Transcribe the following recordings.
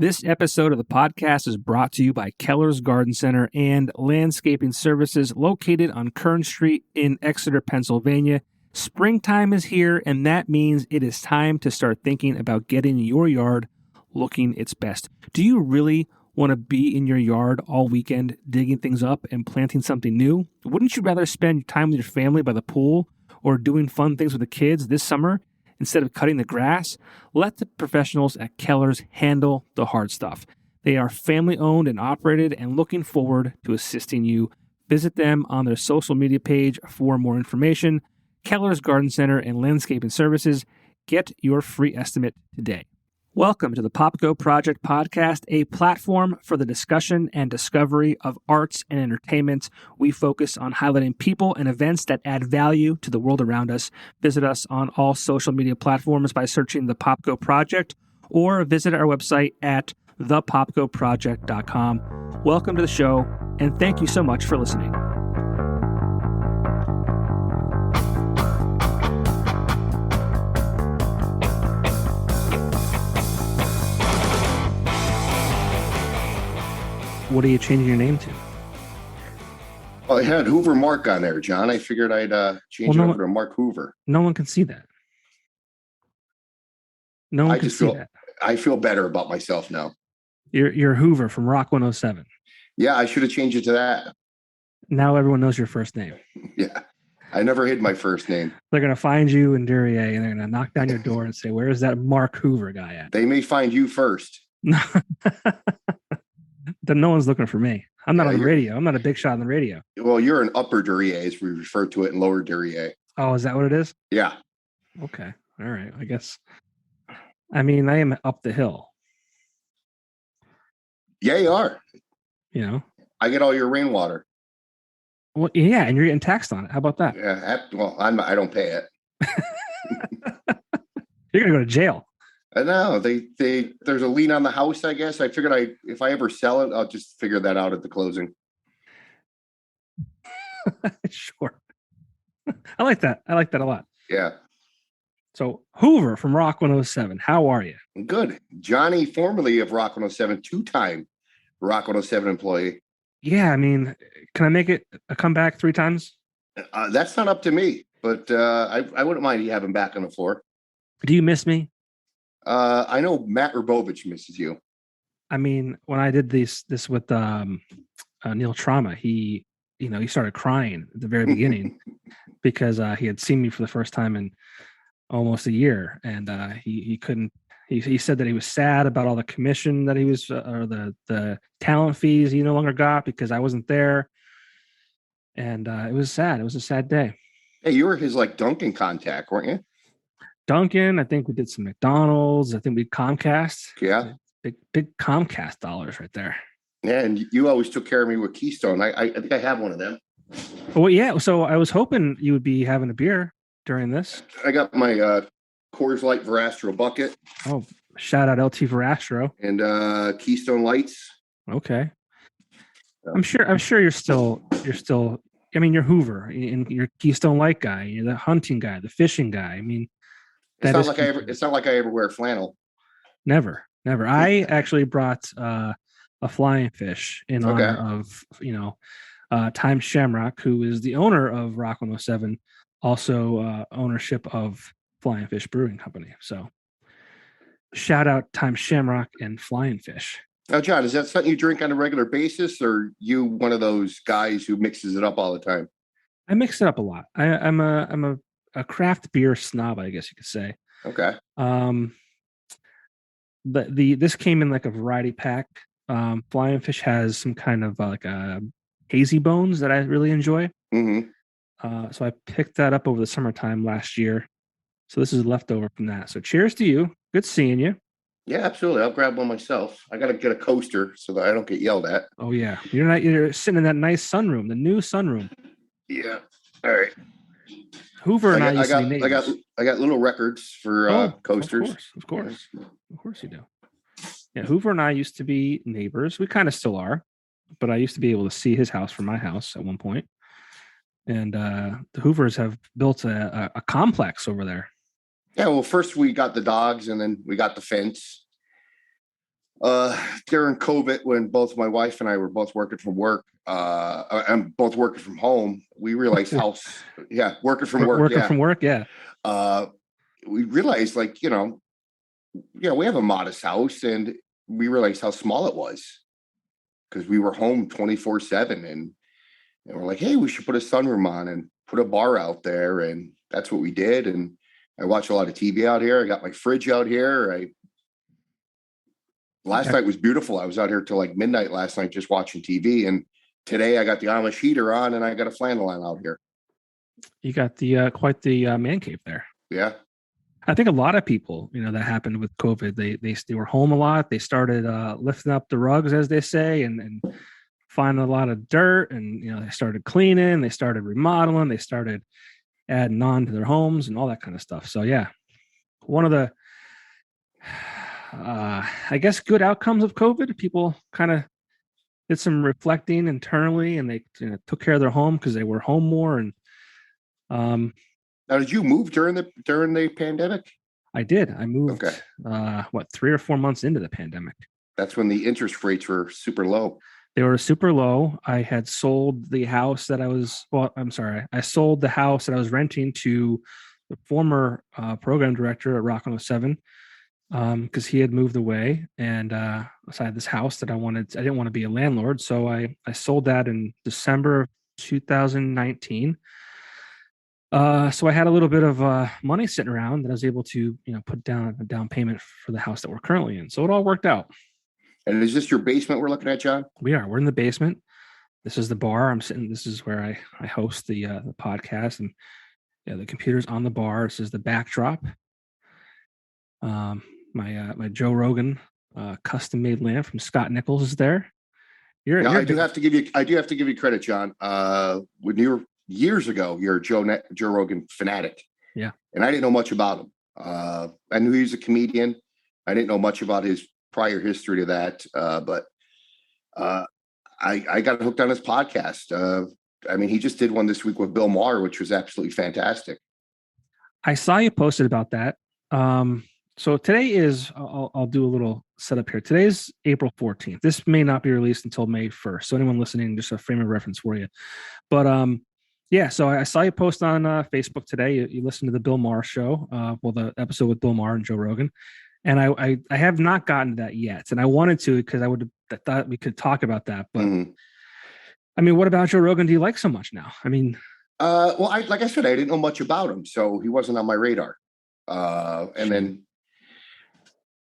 This episode of the podcast is brought to you by Keller's Garden Center and Landscaping Services located on Kern Street in Exeter, Pennsylvania. Springtime is here, and that means it is time to start thinking about getting your yard looking its best. Do you really want to be in your yard all weekend digging things up and planting something new? Wouldn't you rather spend time with your family by the pool or doing fun things with the kids this summer instead of cutting the grass? Let the professionals at Keller's handle the hard stuff. They are family-owned and operated and looking forward to assisting you. Visit them on their social media page for more information. Keller's Garden Center and Landscaping Services. Get your free estimate today. Welcome to the PopGo Project Podcast, a platform for the discussion and discovery of arts and entertainment. We focus on highlighting people and events that add value to the world around us. Visit us on all social media platforms by searching the PopGo Project or visit our website at thepopgoproject.com. Welcome to the show, and thank you so much for listening. What are you changing your name to? Well, it had Hoover Mark on there, John. I figured I'd change it over to Mark Hoover. No one can see that. No one can see that. I feel better about myself now. You're Hoover from Rock 107. Yeah, I should have changed it to that. Now everyone knows your first name. Yeah, I never hid my first name. They're going to find you in Duryea and they're going to knock down your door and say, "Where is that Mark Hoover guy at?" They may find you first. Then no one's looking for me. I'm not on the radio. I'm not a big shot on the radio. Well, you're an upper Duryea, as we refer to it, and lower Duryea. Oh, is that what it is? Yeah. Okay. All right. I guess. I mean, I am up the hill. Yeah, you are. You know, I get all your rainwater. Well, yeah, and you're getting taxed on it. How about that? Yeah. Well, I don't pay it. You're gonna go to jail. I know there's a lien on the house, I guess. I figured if I ever sell it, I'll just figure that out at the closing. Sure. I like that. I like that a lot. Yeah. So Hoover from Rock 107. How are you? Good. Johnny, formerly of Rock 107, two-time Rock 107 employee. Yeah, I mean, can I make it a comeback 3 times? That's not up to me, but I wouldn't mind you having back on the floor. Do you miss me? I know Matt Rabovich misses you. I mean, when I did this with Neil Trauma, he started crying at the very beginning because he had seen me for the first time in almost a year, and he couldn't. He said that he was sad about all the commission that he was or the talent fees he no longer got because I wasn't there, and it was sad. It was a sad day. Hey, you were his Duncan contact, weren't you? Duncan, I think we did some McDonald's. I think we Comcast. Yeah. Big Comcast dollars right there. Yeah, and you always took care of me with Keystone. I think I have one of them. Well, yeah. So I was hoping you would be having a beer during this. I got my Coors Light Verastro bucket. Oh, shout out LT Verastro. And Keystone Lights. Okay. I'm sure you're still. I mean, you're Hoover and you're Keystone Light guy. You're the hunting guy, the fishing guy. I mean. It's not like I ever wear flannel. Never. I actually brought a flying fish in honor of Time Shamrock, who is the owner of Rock 107, also ownership of Flying Fish Brewing Company. So shout out Time Shamrock and Flying Fish. Now, John, is that something you drink on a regular basis, or you one of those guys who mixes it up all the time? I mix it up a lot. I'm a craft beer snob, I guess you could say. Okay. This came in like a variety pack. Flying Fish has some kind of like a hazy bones that I really enjoy. Mm-hmm. So I picked that up over the summertime last year. So this is leftover from that. So cheers to you. Good seeing you. Yeah, absolutely. I'll grab one myself. I got to get a coaster so that I don't get yelled at. Oh yeah, you're sitting in that nice sunroom, the new sunroom. Yeah. All right. Hoover and I used to be neighbors. I got little records for coasters. Of course you do. Yeah, Hoover and I used to be neighbors. We kind of still are, but I used to be able to see his house from my house at one point. And the Hoovers have built a complex over there. Yeah, well, first we got the dogs, and then we got the fence. During COVID, when both my wife and I were both working from work, I'm both working from home, we realized working from work. Working from work. Yeah. We realized we have a modest house, and we realized how small it was because we were home 24/7, and we're like, hey, we should put a sunroom on and put a bar out there. And that's what we did. And I watch a lot of TV out here. I got my fridge out here. Last night was beautiful. I was out here till like midnight last night just watching TV. And today I got the Amish heater on and I got a flannel on out here. You got the quite the man cave there. Yeah. I think a lot of people, that happened with COVID. They were home a lot. They started lifting up the rugs, as they say, and finding a lot of dirt. And they started cleaning. They started remodeling. They started adding on to their homes and all that kind of stuff. So yeah, one of the I guess good outcomes of COVID. People kind of did some reflecting internally, and they took care of their home because they were home more. And now, did you move during the pandemic? I did. I moved. Okay. 3 or 4 months into the pandemic. That's when the interest rates were super low. They were super low. I had sold the house that I sold the house that I was renting to the former program director at Rock 107 because he had moved away, and so I had this house that I didn't want to be a landlord, so I sold that in December of 2019. So I had a little bit of money sitting around that I was able to put down a down payment for the house that we're currently in. So it all worked out. And is this your basement we're looking at, John? We're in the basement. This is the bar I'm sitting. This is where I host the podcast, and the computer's on the bar. This is the backdrop. My Joe Rogan custom made lamp from Scott Nichols is there. I do have to give you credit, John. When you were years ago, you're a Joe Rogan fanatic. Yeah. And I didn't know much about him. I knew he was a comedian. I didn't know much about his prior history to that. But I got hooked on his podcast. He just did one this week with Bill Maher, which was absolutely fantastic. I saw you posted about that. So today is, I'll do a little setup here. Today's April 14th. This may not be released until May 1st. So anyone listening, just a frame of reference for you. But so I saw you post on Facebook today. You listened to the Bill Maher show, the episode with Bill Maher and Joe Rogan. And I have not gotten to that yet. And I wanted to because I thought we could talk about that. But what about Joe Rogan do you like so much now? Like I said, I didn't know much about him. So he wasn't on my radar. And then,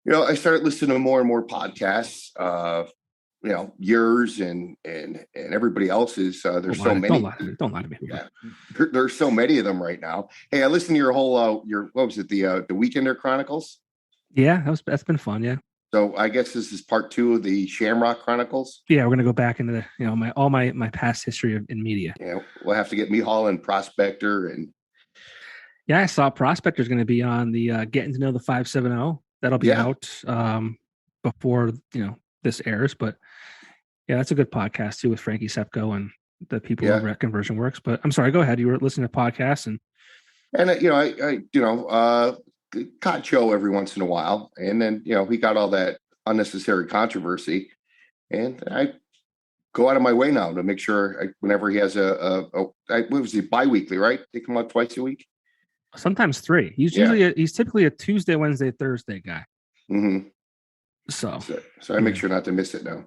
I started listening to more and more podcasts, yours and everybody else's. There's so many. Don't lie to me. Yeah. There's so many of them right now. Hey, I listened to your whole, what was it? The Weekender Chronicles. Yeah, that's been fun. Yeah. So I guess this is part 2 of the Shamrock Chronicles. Yeah, we're gonna go back into the my past history in media. Yeah, we'll have to get Mihal and Prospector and. Yeah, I saw Prospector is going to be on the Getting to Know the 570. That'll be out before this airs. But yeah, that's a good podcast too with Frankie Sepko and the people over at Conversion Works. But I'm sorry, go ahead. You were listening to podcasts and I caught Joe every once in a while, and then he got all that unnecessary controversy, and I go out of my way now to make sure whenever he has what was it, bi-weekly, right? They come out twice a week. Sometimes 3. He's typically a Tuesday, Wednesday, Thursday guy. Mm-hmm. So I make sure not to miss it now.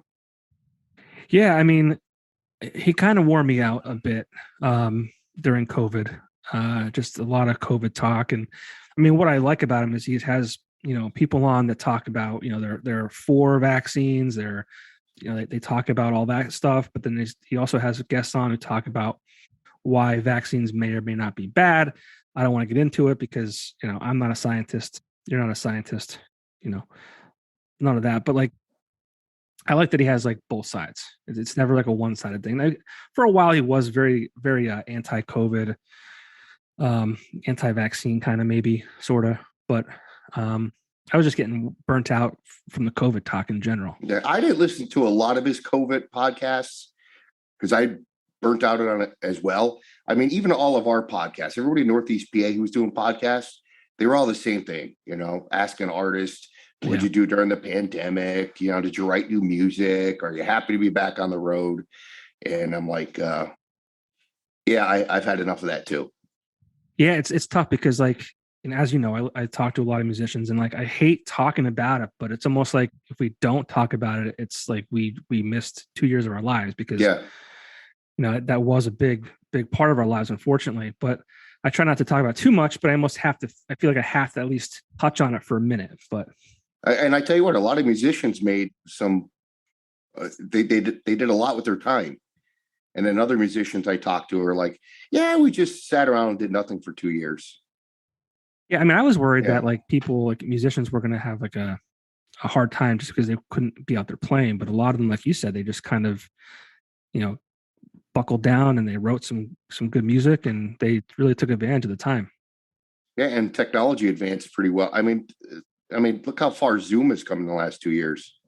Yeah, he kind of wore me out a bit during COVID. Just a lot of COVID talk, and what I like about him is he has people on that talk about they're for vaccines. They're they talk about all that stuff, but then he also has guests on who talk about why vaccines may or may not be bad. I don't want to get into it because, I'm not a scientist. You're not a scientist, none of that. But I like that he has both sides. It's never a one-sided thing. For a while, he was very, very anti-COVID, anti-vaccine kind of maybe sort of. But I was just getting burnt out from the COVID talk in general. Yeah, I didn't listen to a lot of his COVID podcasts because I burnt out on it as well. Even all of our podcasts, everybody in Northeast PA who was doing podcasts, they were all the same thing, asking artists, What'd Yeah. you do during the pandemic? You know, did you write new music? Are you happy to be back on the road? And I'm like, yeah, I've had enough of that too. Yeah, it's tough because like, and as you know, I talk to a lot of musicians and like I hate talking about it, but it's almost like if we don't talk about it, it's like we missed 2 years of our lives because Yeah. that was a big part of our lives, unfortunately. But I try not to talk about it too much, but I almost have to. I feel like I have to at least touch on it for a minute. But And I tell you what, a lot of musicians made some, they did a lot with their time. And then other musicians I talked to are like, yeah, we just sat around and did nothing for 2 years. yeah, I mean, I was worried Yeah. that like people, like musicians, were going to have like a hard time just because they couldn't be out there playing. But a lot of them, like you said, they just kind of, you know, buckled down and they wrote some good music and they really took advantage of the time. Yeah. And technology advanced pretty well. I mean, look how far Zoom has come in the last 2 years.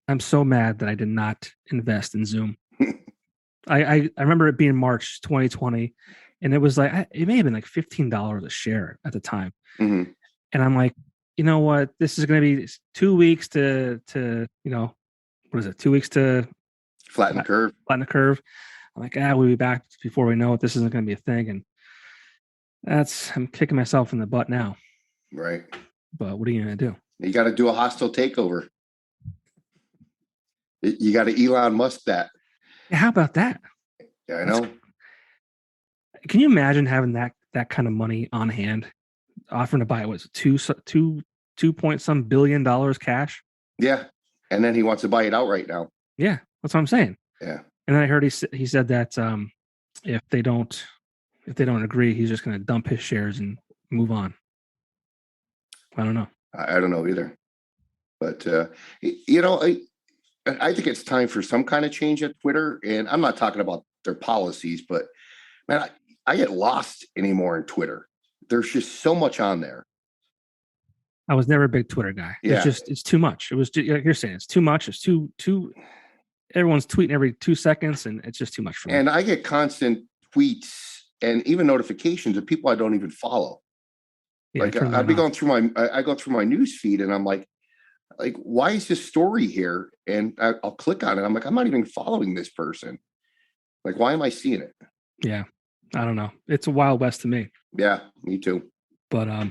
I'm so mad that I did not invest in Zoom. I remember it being March 2020, and it was like it may have been like $15 a share at the time, Mm-hmm. and I'm like, you know what, this is going to be 2 weeks to what is it, 2 weeks to Flatten the curve. flatten the curve. I'm like, we'll be back before we know it. This isn't going to be a thing, and I'm kicking myself in the butt now. Right. But what are you going to do? You got to do a hostile takeover. You got to Elon Musk that. Yeah, how about that? Yeah, I know. Can you imagine having that kind of money on hand, offering to buy it was two point some $billion cash? Yeah. And then he wants to buy it outright now. Yeah, that's what I'm saying. Yeah. And then I heard he said that if they don't agree, he's just going to dump his shares and move on. I don't know. I don't know either. But, I think it's time for some kind of change at Twitter. And I'm not talking about their policies, but man, I get lost anymore in Twitter. There's just so much on there. I was never a big Twitter guy. Yeah. It's too much. It was like you're saying, it's too much. It's too. Everyone's tweeting every 2 seconds, and it's just too much for me. And I get constant tweets and even notifications of people I don't even follow. Yeah, Like I'd be going through I go through my news feed and I'm like, why is this story here? And I'll click on it. I'm like, I'm not even following this person. Like, why am I seeing it? Yeah, I don't know. It's a wild west to me. Yeah, me too. But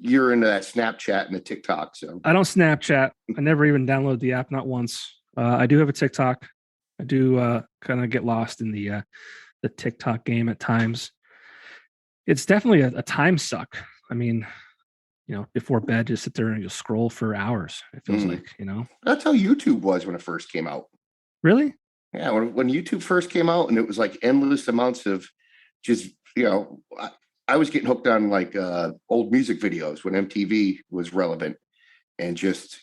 you're into that Snapchat and the TikTok, so I don't Snapchat. I never even download the app, not once. I do have a TikTok. I do kind of get lost in the TikTok game at times. It's definitely a time suck. I mean, before bed, just sit there and just scroll for hours. It feels like, that's how YouTube was when it first came out. Really? Yeah, when YouTube first came out, and it was like endless amounts of just I was getting hooked on like old music videos when MTV was relevant, and just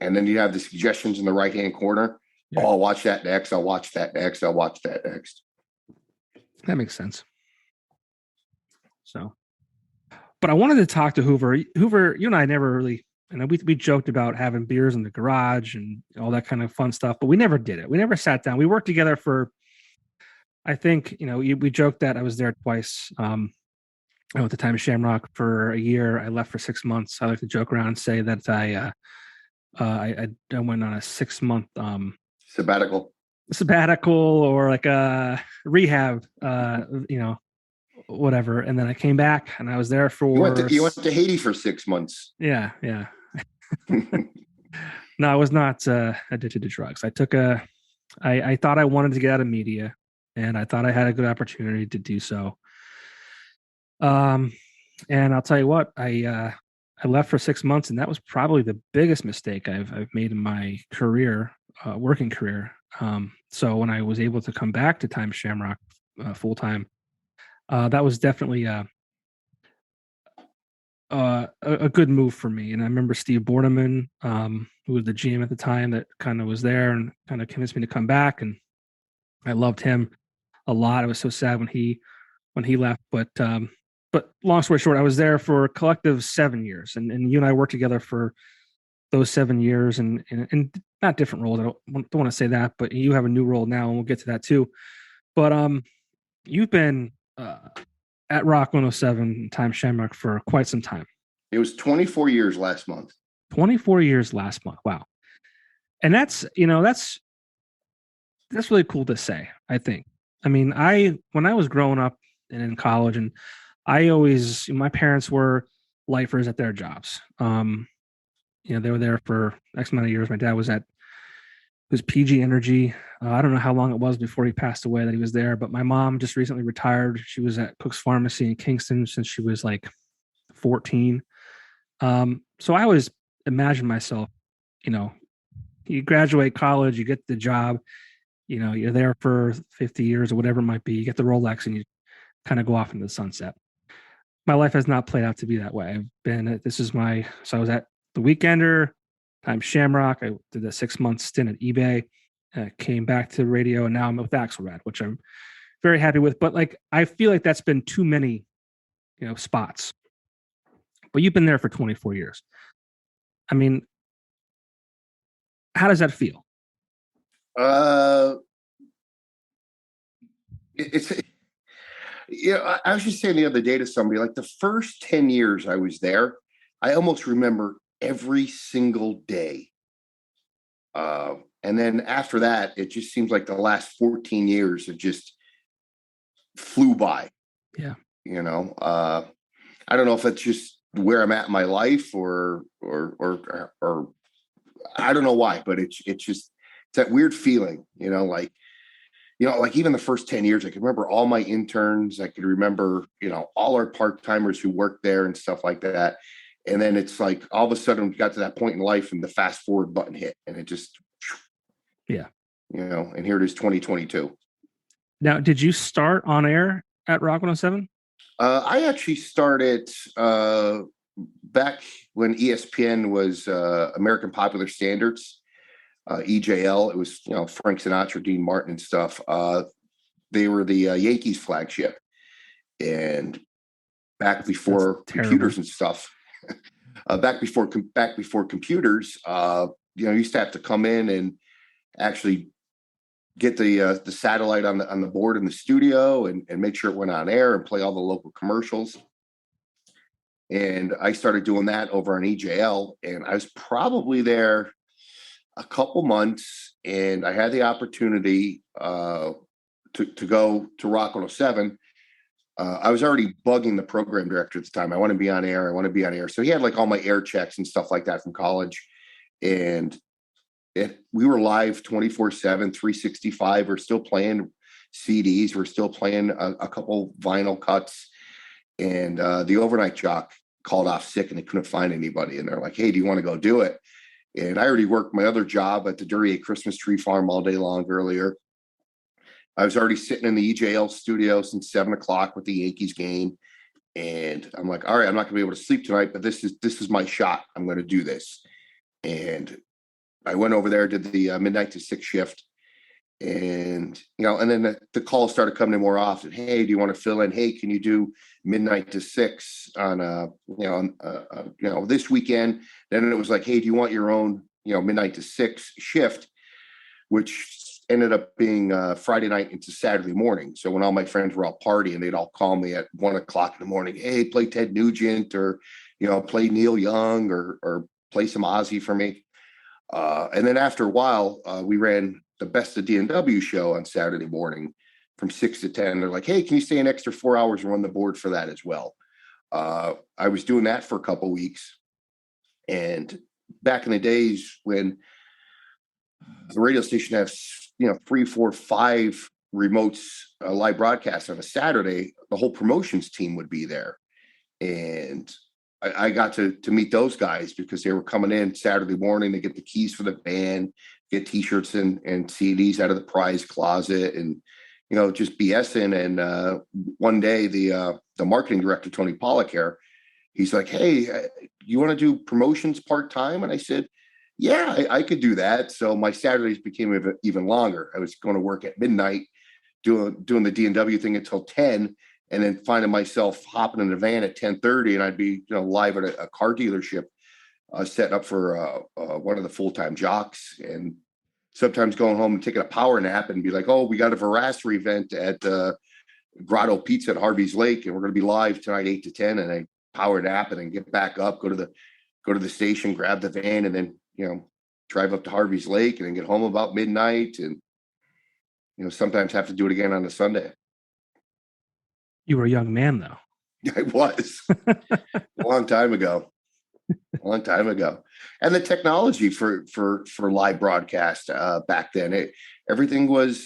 and then you have the suggestions in the right hand corner. Yeah. Oh, I'll watch that next. I'll watch that next. I'll watch that next. That makes sense. So, but I wanted to talk to Hoover. Hoover, you and I never really, we joked about having beers in the garage and all that kind of fun stuff, but we never did it. We never sat down. We worked together for, I think, we joked that I was there twice. I went to Time Shamrock for a year. I left for 6 months. I like to joke around and say that I went on a 6 month sabbatical or like a rehab, whatever. And then I came back and I was there for. You went to Haiti for 6 months. Yeah. No, I was not addicted to drugs. I thought I wanted to get out of media, and I thought I had a good opportunity to do so. And I'll tell you what, I left for 6 months, and that was probably the biggest mistake I've made in my career, working career. So when I was able to come back to Time Shamrock full time, that was definitely a good move for me. And I remember Steve Borneman, who was the GM at the time, that kind of was there and kind of convinced me to come back. And I loved him a lot. I was so sad when he left, but long story short, I was there for a collective 7 years, and you and I worked together for those 7 years, and not different roles. I don't want to say that, but you have a new role now, and we'll get to that too. But you've been at Rock 107 Time Shamrock for quite some time. It was 24 years last month. 24 years last month. Wow. And that's really cool to say, I think. I mean, when I was growing up and in college, and my parents were lifers at their jobs. They were there for X amount of years. My dad was PG Energy. I don't know how long it was before he passed away that he was there, but my mom just recently retired. She was at Cook's Pharmacy in Kingston since she was like 14. So I always imagine myself, you know, you graduate college, you get the job, you're there for 50 years or whatever it might be. You get the Rolex and you kind of go off into the sunset. My life has not played out to be that way. So I was at the Weekender, times Shamrock. I did a 6-month stint at eBay, came back to the radio, and now I'm with Axelrad, which I'm very happy with. But like, I feel like that's been too many, spots. But you've been there for 24 years. I mean, how does that feel? Uh, it's I was just saying the other day to somebody, like the first 10 years I was there, I almost remember every single day. And then after that, it just seems like the last 14 years have just flew by. Yeah. I don't know if it's just where I'm at in my life or I don't know why, but it's that weird feeling, like even the first 10 years, I can remember all my interns. I could remember, all our part-timers who worked there and stuff like that. And then it's like, all of a sudden we got to that point in life and the fast forward button hit and it just, yeah, and here it is 2022. Now, did you start on air at Rock 107? I actually started back when ESPN was American Popular Standards. EJL, it was Frank Sinatra, Dean Martin and stuff. They were the Yankees flagship, and back before computers and stuff, back before computers, you used to have to come in and actually get the satellite on the board in the studio and make sure it went on air and play all the local commercials. And I started doing that over on EJL, and I was probably there a couple months, and I had the opportunity to go to Rock 107. I was already bugging the program director at the time. I want to be on air. So he had like all my air checks and stuff like that from college. And we were live 24/7, 365. We're still playing CDs. We're still playing a couple vinyl cuts. And the overnight jock called off sick and they couldn't find anybody. And they're like, hey, do you want to go do it? And I already worked my other job at the Duryea Christmas Tree Farm all day long earlier. I was already sitting in the EJL studio since 7:00 with the Yankees game. And I'm like, all right, I'm not gonna be able to sleep tonight, but this is my shot. I'm going to do this. And I went over there, did the midnight to 6 shift. And, and then the calls started coming in more often. Hey, do you want to fill in? Hey, can you do midnight to 6 on, this weekend? Then it was like, hey, do you want your own, midnight to 6 shift, which ended up being Friday night into Saturday morning. So when all my friends were out partying, they'd all call me at 1:00 in the morning. Hey, play Ted Nugent or, play Neil Young or play some Ozzy for me. And then after a while, we ran the Best of D&W show on Saturday morning from 6 to 10. They're like, hey, can you stay an extra 4 hours and run the board for that as well? I was doing that for a couple of weeks. And back in the days when the radio station has, 3, 4, 5 remotes, live broadcasts on a Saturday, the whole promotions team would be there. And I got to meet those guys because they were coming in Saturday morning to get the keys for the band, get T-shirts and CDs out of the prize closet, and just BSing. And one day, the marketing director, Tony Pollack, he's like, "Hey, you want to do promotions part time?" And I said, "Yeah, I could do that." So my Saturdays became even longer. I was going to work at midnight, doing the D&W thing until 10. And then finding myself hopping in a van at 10:30, and I'd be live at a car dealership, setting up for one of the full-time jocks, and sometimes going home and taking a power nap and be like, "Oh, we got a Verassery event at Grotto Pizza at Harvey's Lake, and we're going to be live tonight 8 to 10." And I power nap and then get back up, go to the go to the station, grab the van, and then, drive up to Harvey's Lake and then get home about midnight, and, sometimes have to do it again on a Sunday. You were a young man, though. I was a long time ago. A long time ago. And the technology for live broadcast back then, everything was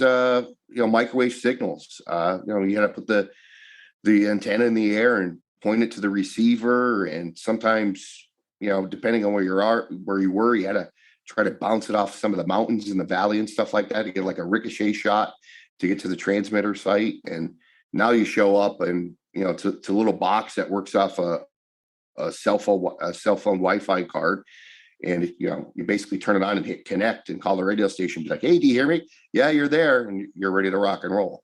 microwave signals. You had to put the antenna in the air and point it to the receiver, and sometimes, depending on where you were, you had to try to bounce it off some of the mountains in the valley and stuff like that to get like a ricochet shot to get to the transmitter site. And now you show up and it's a little box that works off a cell phone Wi-Fi card, and you basically turn it on and hit connect and call the radio station, be like, "Hey, do you hear me? Yeah, you're there," and you're ready to rock and roll.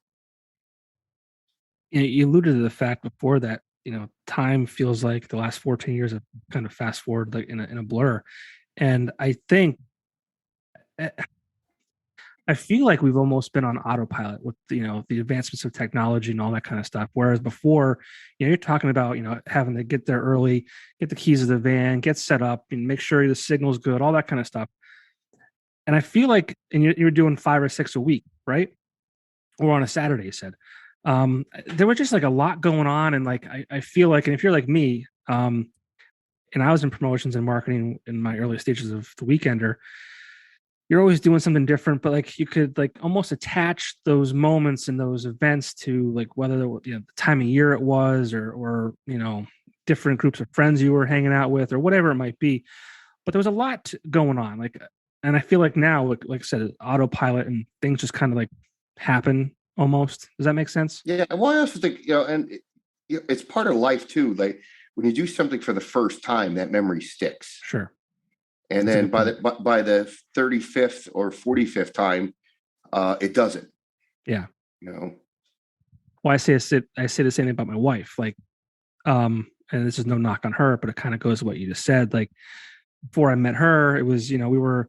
You alluded to the fact before that time feels like the last 14 years have kind of fast forward like in a blur, and I think I feel like we've almost been on autopilot with the advancements of technology and all that kind of stuff. Whereas before, you're talking about having to get there early, get the keys of the van, get set up, and make sure the signal's good, all that kind of stuff. And I feel like, and you're doing 5 or 6 a week, right? Or on a Saturday, you said. There was just like a lot going on, and like I feel like, and if you're like me, and I was in promotions and marketing in my early stages of the Weekender, you're always doing something different, but like you could like almost attach those moments and those events to like whether the time of year it was, or different groups of friends you were hanging out with, or whatever it might be. But there was a lot going on, like, and I feel like now, like I said, autopilot and things just kind of like happen almost. Does that make sense? Yeah. Well, I also think and it's part of life too. Like when you do something for the first time, that memory sticks. Sure. And then by the 35th or 45th time, it doesn't. Yeah. Well, I say the same thing about my wife. Like, and this is no knock on her, but it kind of goes to what you just said. Like before I met her, it was, we were,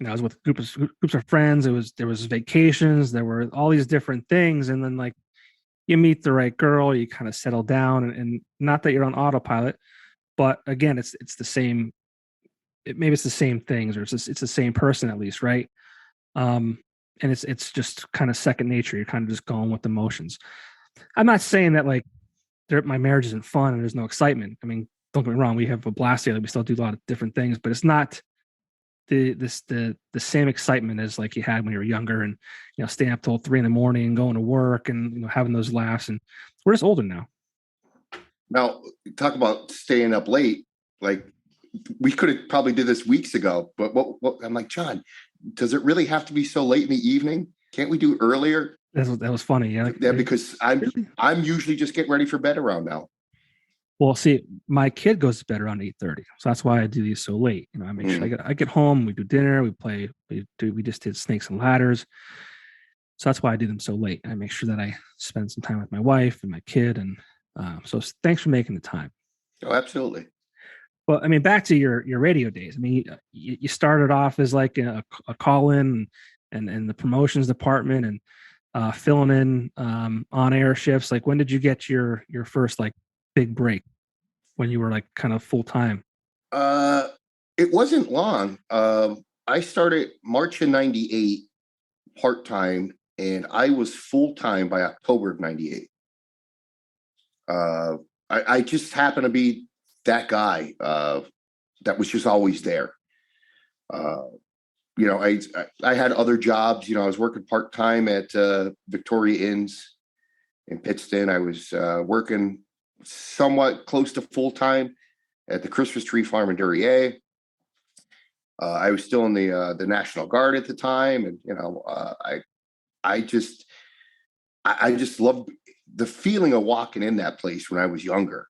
I was with groups of friends. There was vacations, there were all these different things. And then like you meet the right girl, you kind of settle down, and not that you're on autopilot, but again, it's the same. Maybe it's the same things, or it's the same person at least, right? And it's just kind of second nature. You're kind of just going with the motions. I'm not saying that like my marriage isn't fun and there's no excitement. I mean, don't get me wrong, we have a blast together. We still do a lot of different things, but it's not the same excitement as like you had when you were younger, and staying up till 3 a.m. and going to work, and having those laughs. And we're just older now. Now, talk about staying up late. Like we could have probably did this weeks ago, but what I'm like, John, does it really have to be so late in the evening? Can't we do earlier? That was funny. Yeah, because I'm usually just getting ready for bed around now. Well, see, my kid goes to bed around 8:30, so that's why I do these so late. I make sure I get home, we do dinner, we just did snakes and ladders, so that's why I do them so late. I make sure that I spend some time with my wife and my kid, and so thanks for making the time. Oh, absolutely. Well, I mean, back to your radio days. I mean, you started off as like a call in and the promotions department, and filling in on air shifts. Like, when did you get your first like big break, when you were like kind of full time? It wasn't long. I started March of '98 part time, and I was full time by October of '98. I just happened to be that guy that was just always there. I had other jobs. I was working part time at Victoria Inns in Pittston. I was working somewhat close to full time at the Christmas Tree Farm in Duryea. I was still in the National Guard at the time, and I just loved the feeling of walking in that place when I was younger.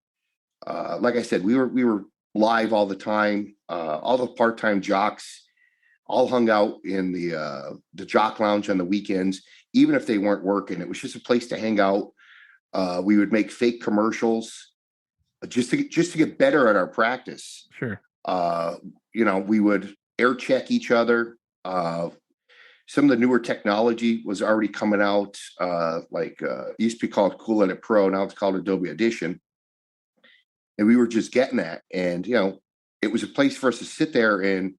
Like I said, we were live all the time. All the part-time jocks all hung out in the jock lounge on the weekends, even if they weren't working. It was just a place to hang out. We would make fake commercials just to get better at our practice. Sure. We would air check each other. Some of the newer technology was already coming out. It used to be called Cool Edit Pro. Now it's called Adobe Audition. And we were just getting that. And, it was a place for us to sit there and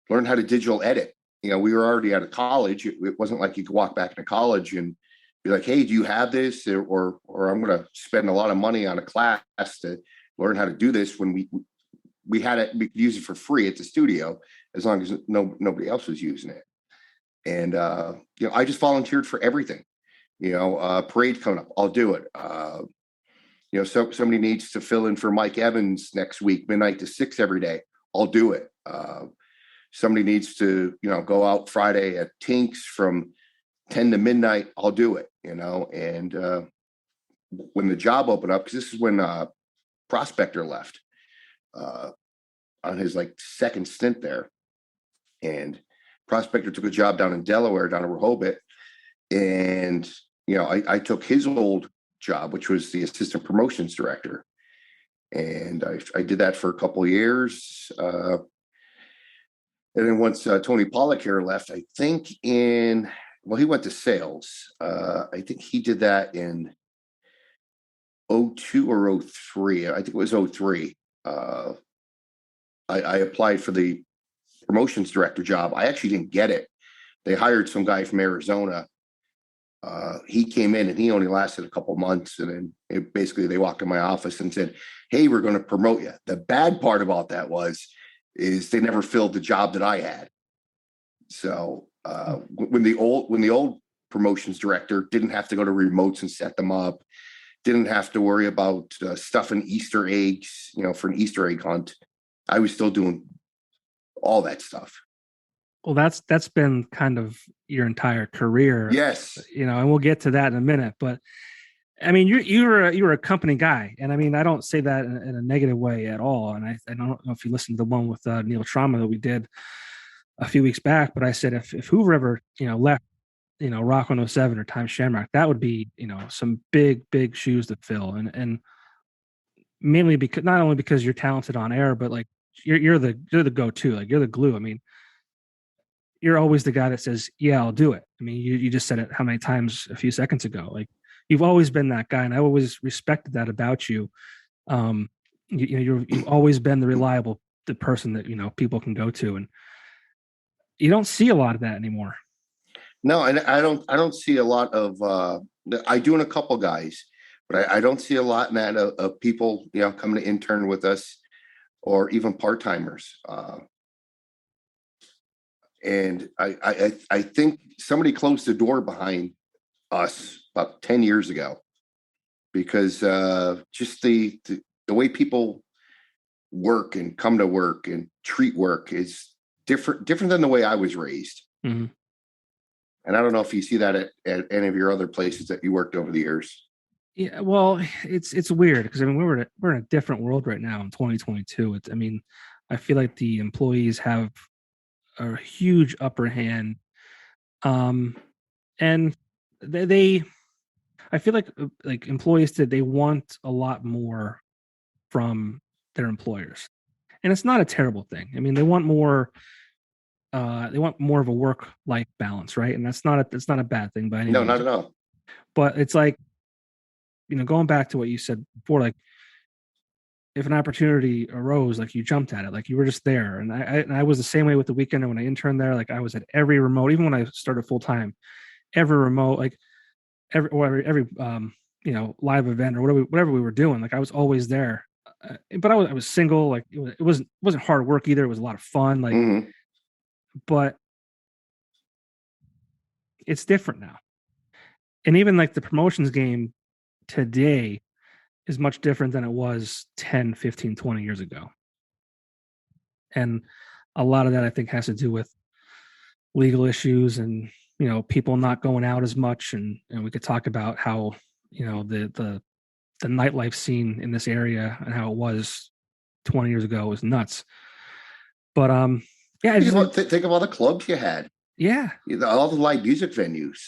learn how to digital edit. We were already out of college. It wasn't like you could walk back into college and be like, hey, do you have this? Or I'm going to spend a lot of money on a class to learn how to do this, when we had it, we could use it for free at the studio as long as nobody else was using it. And, I just volunteered for everything. Parade coming up, I'll do it. So somebody needs to fill in for Mike Evans next week, midnight to 6 every day, I'll do it. Somebody needs to, go out Friday at Tinks from 10 to midnight, I'll do it, and when the job opened up, because this is when Prospector left on his second stint there, and Prospector took a job down in Delaware, down in Rehoboth, and I took his old job, which was the assistant promotions director, and I did that for a couple of years. And then once Tony Pollock here left, I think he went to sales. I think he did that in 02 or 03. I think it was 03. I applied for the promotions director job. I actually didn't get it. They hired some guy from Arizona. He came in and he only lasted a couple months. And then basically they walked in my office and said, hey, we're going to promote you. The bad part about that is they never filled the job that I had. So when the old promotions director didn't have to go to remotes and set them up, didn't have to worry about stuffing Easter eggs, for an Easter egg hunt, I was still doing all that stuff. Well, that's been kind of your entire career. Yes. And we'll get to that in a minute, but I mean, you were a company guy, and I mean, I don't say that in a negative way at all. And I don't know if you listened to the one with Neil Trauma that we did a few weeks back, but I said if Hoover ever left Rock 107 or Times Shamrock, that would be some big shoes to fill, and mainly because not only because you're talented on air, but you're the go-to, you're the glue. I mean, you're always the guy that says, yeah, I'll do it. I mean, you just said it how many times a few seconds ago. You've always been that guy, and I always respected that about you. You've always been the reliable, the person that people can go to, and you don't see a lot of that anymore. No, and I don't see a lot of. I do in a couple guys, but I don't see a lot in that of people coming to intern with us, or even part timers. And I think somebody closed the door behind us about 10 years ago, because just the way people work and come to work and treat work is different than the way I was raised. Mm-hmm. And I don't know if you see that at any of your other places that you worked over the years. Yeah, well, it's weird because I mean we're in a different world right now in 2022. I feel like the employees have a huge upper hand, and they I feel like employees they want a lot more from their employers, and it's not a terrible thing. I mean, they want more of a work-life balance, right? And that's not a bad thing by any means. No, not at all. But it's going back to what you said before, if an opportunity arose, you jumped at it, you were just there. And I was the same way with the Weekender when I interned there. I was at every remote, even when I started full time, every remote, every live event or whatever we were doing. I was always there. But I was single. It wasn't hard work either. It was a lot of fun. Mm-hmm. But it's different now. And even the promotions game today is much different than it was 10, 15, 20 years ago. And a lot of that I think has to do with legal issues and, people not going out as much. And we could talk about how, the nightlife scene in this area and how it was 20 years ago was nuts. But yeah, think of all the clubs you had. Yeah. All the live music venues.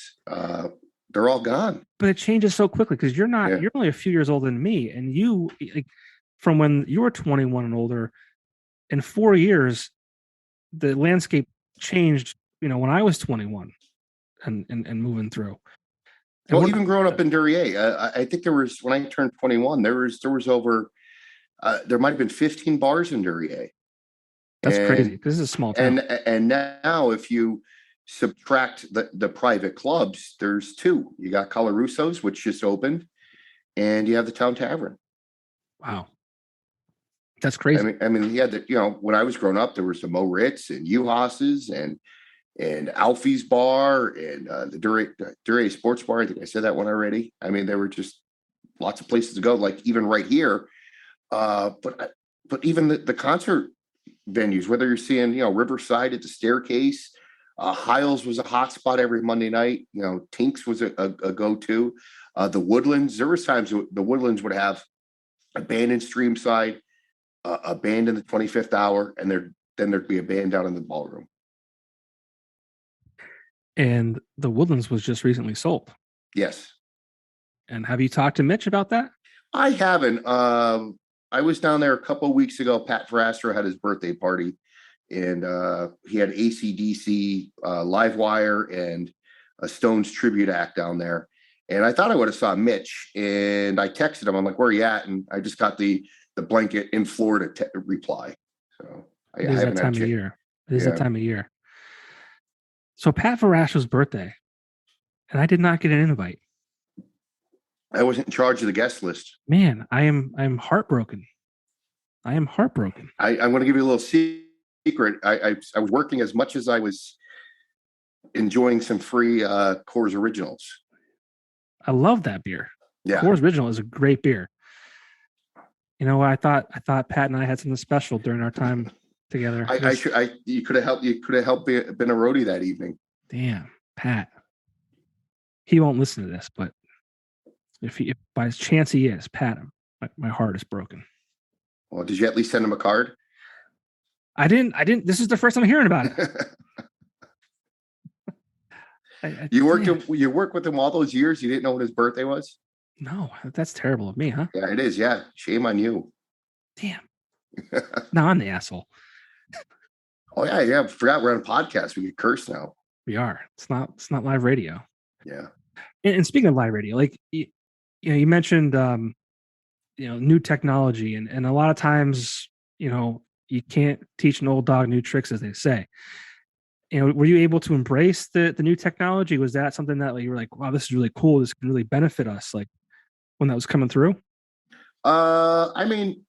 They're all gone. But it changes so quickly because you're only a few years older than me. And you, from when you were 21 and older, in 4 years, the landscape changed, when I was 21 and moving through. And well, even growing up in Duryea, I think there was, when I turned 21, there was over, There might have been 15 bars in Duryea. That's crazy. This is a small town. And now if you subtract the private clubs, there's two. You got Coloruso's, which just opened, and you have the Town Tavern. Wow. That's crazy. I mean, yeah, when I was growing up, there was the Mo Ritz and Uhas's and Alfie's Bar and the Duryea Sports Bar. I think I said that one already. I mean, there were just lots of places to go, like even right here. But even the concert venues, whether you're seeing, Riverside at the Staircase, Hiles was a hot spot every Monday night. Tinks was a go-to. The Woodlands, there was times the Woodlands would have a band in Streamside, a band in the 25th hour, and then there'd be a band down in the ballroom. And the Woodlands was just recently sold. Yes. And have you talked to Mitch about that? I haven't. I was down there a couple of weeks ago. Pat Verastro had his birthday party, and he had AC/DC, Livewire, and a Stones tribute act down there. And I thought I would have saw Mitch, and I texted him. I'm like, "Where are you at?" And I just got the blanket in Florida reply. So it is that time of year. It is that time of year. So Pat Verastro's birthday, and I did not get an invite. I wasn't in charge of the guest list. Man, I'm heartbroken. I am heartbroken. I'm going to give you a little secret. I was working as much as I was enjoying some free Coors Originals. I love that beer. Yeah, Coors Original is a great beer. You know what? I thought Pat and I had something special during our time together. You could have helped. You could have helped been a roadie that evening. Damn, Pat. He won't listen to this, but if by chance he is, Pat, my heart is broken. Well, did you at least send him a card? I didn't. This is the first time I'm hearing about it. You worked with him all those years. You didn't know what his birthday was? No, that's terrible of me, huh? Yeah, it is. Yeah, shame on you. Damn. No, I'm the asshole. Oh yeah. I forgot we're on a podcast. We get cursed now. We are. It's not live radio. Yeah. And speaking of live radio, like you mentioned, new technology, and a lot of times, you can't teach an old dog new tricks, as they say. Were you able to embrace the new technology? Was that something that you were like, wow, this is really cool. This can really benefit us, like when that was coming through? I mean,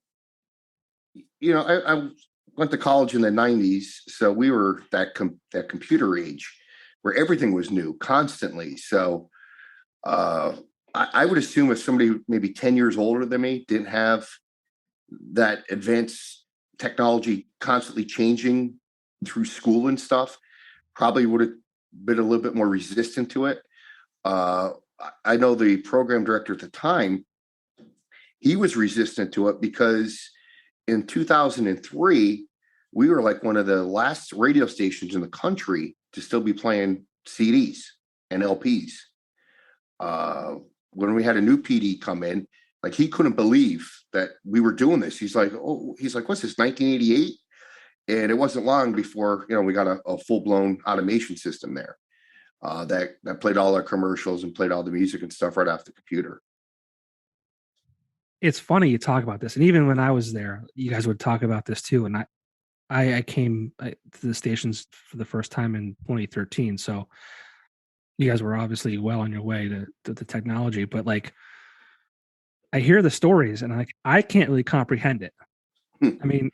I went to college in the 90s, so we were that computer age where everything was new constantly. So I would assume if somebody maybe 10 years older than me didn't have that advanced technology constantly changing through school and stuff, probably would have been a little bit more resistant to it. I know the program director at the time, he was resistant to it because in 2003, we were like one of the last radio stations in the country to still be playing CDs and LPs. When we had a new PD come in, like he couldn't believe that we were doing this. He's like, what's this, 1988? And it wasn't long before, we got a full-blown automation system there that played all our commercials and played all the music and stuff right off the computer. It's funny you talk about this. And even when I was there, you guys would talk about this too. And I came to the stations for the first time in 2013. So you guys were obviously well on your way to the technology, but like I hear the stories and I can't really comprehend it. I mean,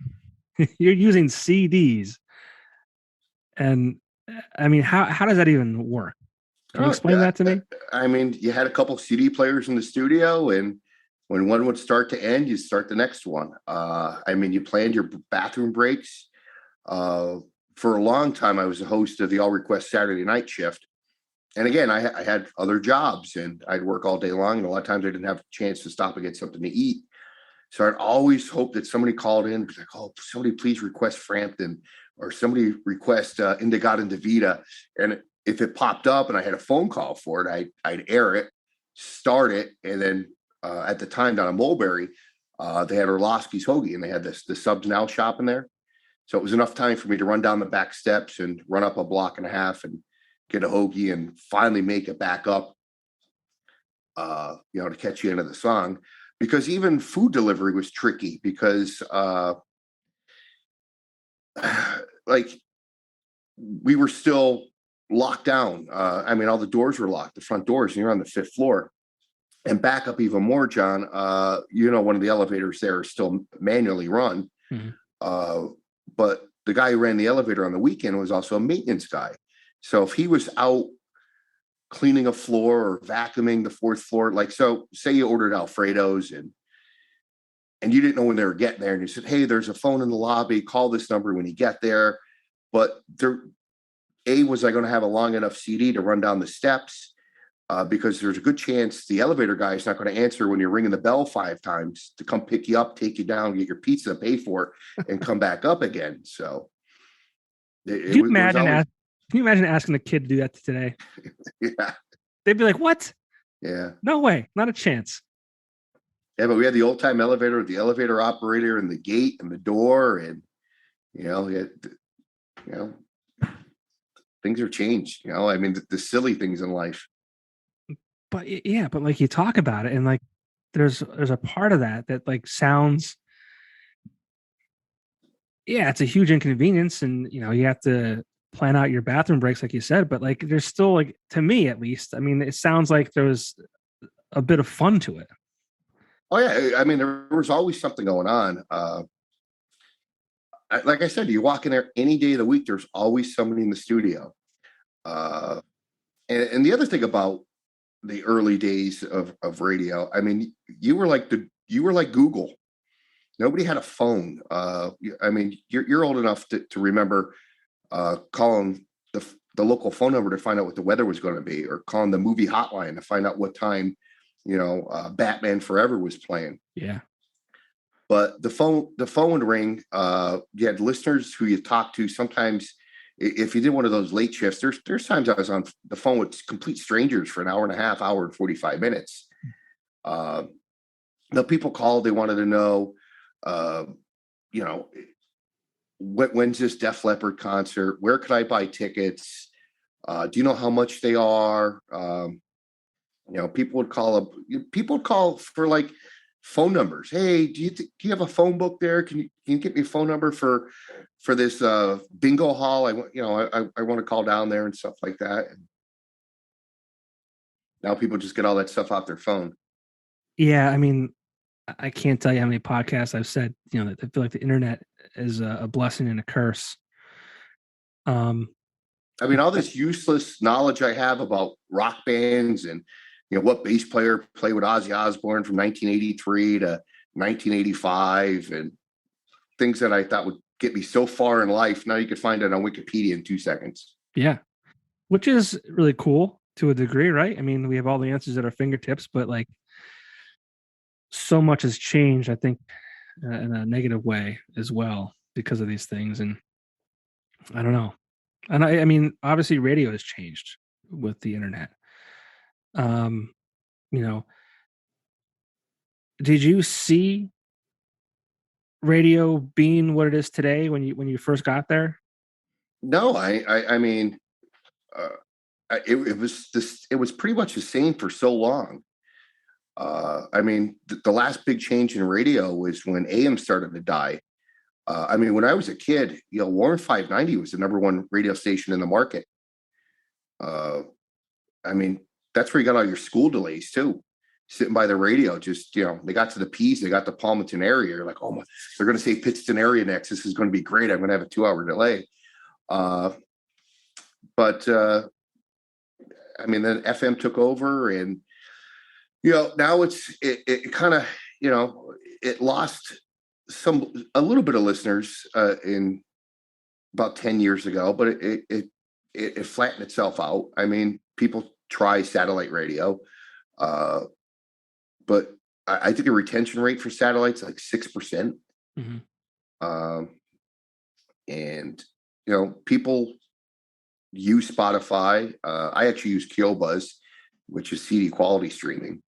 you're using CDs, and I mean, how does that even work? Can you explain that to me? I mean, you had a couple CD players in the studio, and when one would start to end, you start the next one. I mean, you planned your bathroom breaks. For a long time, I was a host of the All Request Saturday night shift. And again, I had other jobs and I'd work all day long. And a lot of times I didn't have a chance to stop and get something to eat. So I'd always hope that somebody called in, like, oh, somebody please request Frampton, or somebody request Indigada and Davida. And if it popped up and I had a phone call for it, I'd air it, start it. And then at the time down in Mulberry, they had Orlowski's Hoagie, and they had the Subs Now shop in there. So it was enough time for me to run down the back steps and run up a block and a half and get a hoagie and finally make it back up, to catch you into the song. because even food delivery was tricky because like we were still locked down. I mean, all the doors were locked, the front doors, and you're on the 5th floor. And back up even more, John, one of the elevators there is still manually run. Mm-hmm. But the guy who ran the elevator on the weekend was also a maintenance guy. So if he was out cleaning a floor or vacuuming the 4th floor, like, so say you ordered Alfredos and you didn't know when they were getting there, and you said, hey, there's a phone in the lobby, call this number when you get there. But was I going to have a long enough CD to run down the steps? Because there's a good chance the elevator guy is not going to answer when you're ringing the bell 5 times to come pick you up, take you down, get your pizza, pay for it, and come back up again. So Can you imagine asking a kid to do that today? Yeah. They'd be like, what? Yeah. No way. Not a chance. Yeah, but we had the old time elevator with the elevator operator and the gate and the door, and things are changed. I mean, the silly things in life. But yeah, but like you talk about it, and like there's a part of that like sounds. Yeah, it's a huge inconvenience, and you have to plan out your bathroom breaks, like you said. But like, there's still, like, to me at least, I mean, it sounds like there was a bit of fun to it. Oh yeah, I mean, there was always something going on. Like I said, you walk in there any day of the week, there's always somebody in the studio. And the other thing about the early days of radio, I mean, you were like Google. Nobody had a phone. I mean, you're old enough to remember calling the local phone number to find out what the weather was going to be, or calling the movie hotline to find out what time, Batman Forever was playing. Yeah. But the phone would ring. You had listeners who you talked to. Sometimes, if you did one of those late shifts, there's times I was on the phone with complete strangers for an hour and a half, hour and 45 minutes. The people called. They wanted to know, when's this Def Leppard concert? Where could I buy tickets? Do you know how much they are? People would call up. People would call for like phone numbers. Hey, do you have a phone book there? Can you get me a phone number for this bingo hall? I want to call down there and stuff like that. And now people just get all that stuff off their phone. Yeah, I mean, I can't tell you how many podcasts I've said, that I feel like the internet is a blessing and a curse. I mean, all this useless knowledge I have about rock bands and what bass player played with Ozzy Osbourne from 1983 to 1985, and things that I thought would get me so far in life. Now you can find it on Wikipedia in 2 seconds. Yeah, which is really cool to a degree, right? I mean, we have all the answers at our fingertips, but like, so much has changed, I think, in a negative way as well because of these things. And I don't know. And I mean, obviously radio has changed with the internet. You know, did you see radio being what it is today when you first got there? No, I mean, it was pretty much the same for so long. I mean, the last big change in radio was when AM started to die. I mean, when I was a kid, Warren 590 was the #1 radio station in the market. I mean, that's where you got all your school delays too. Sitting by the radio, just they got to the P's, they got to Palmerton area. You're like, oh my, they're going to say Pittston area next. This is going to be great. I'm going to have a 2-hour delay. But I mean, then FM took over, and now it kind of it lost a little bit of listeners in about 10 years ago, but it flattened itself out. I mean, people try satellite radio, but I think the retention rate for satellites like 6%. Mm-hmm. And people use Spotify. I actually use Keelbuzz, which is CD quality streaming.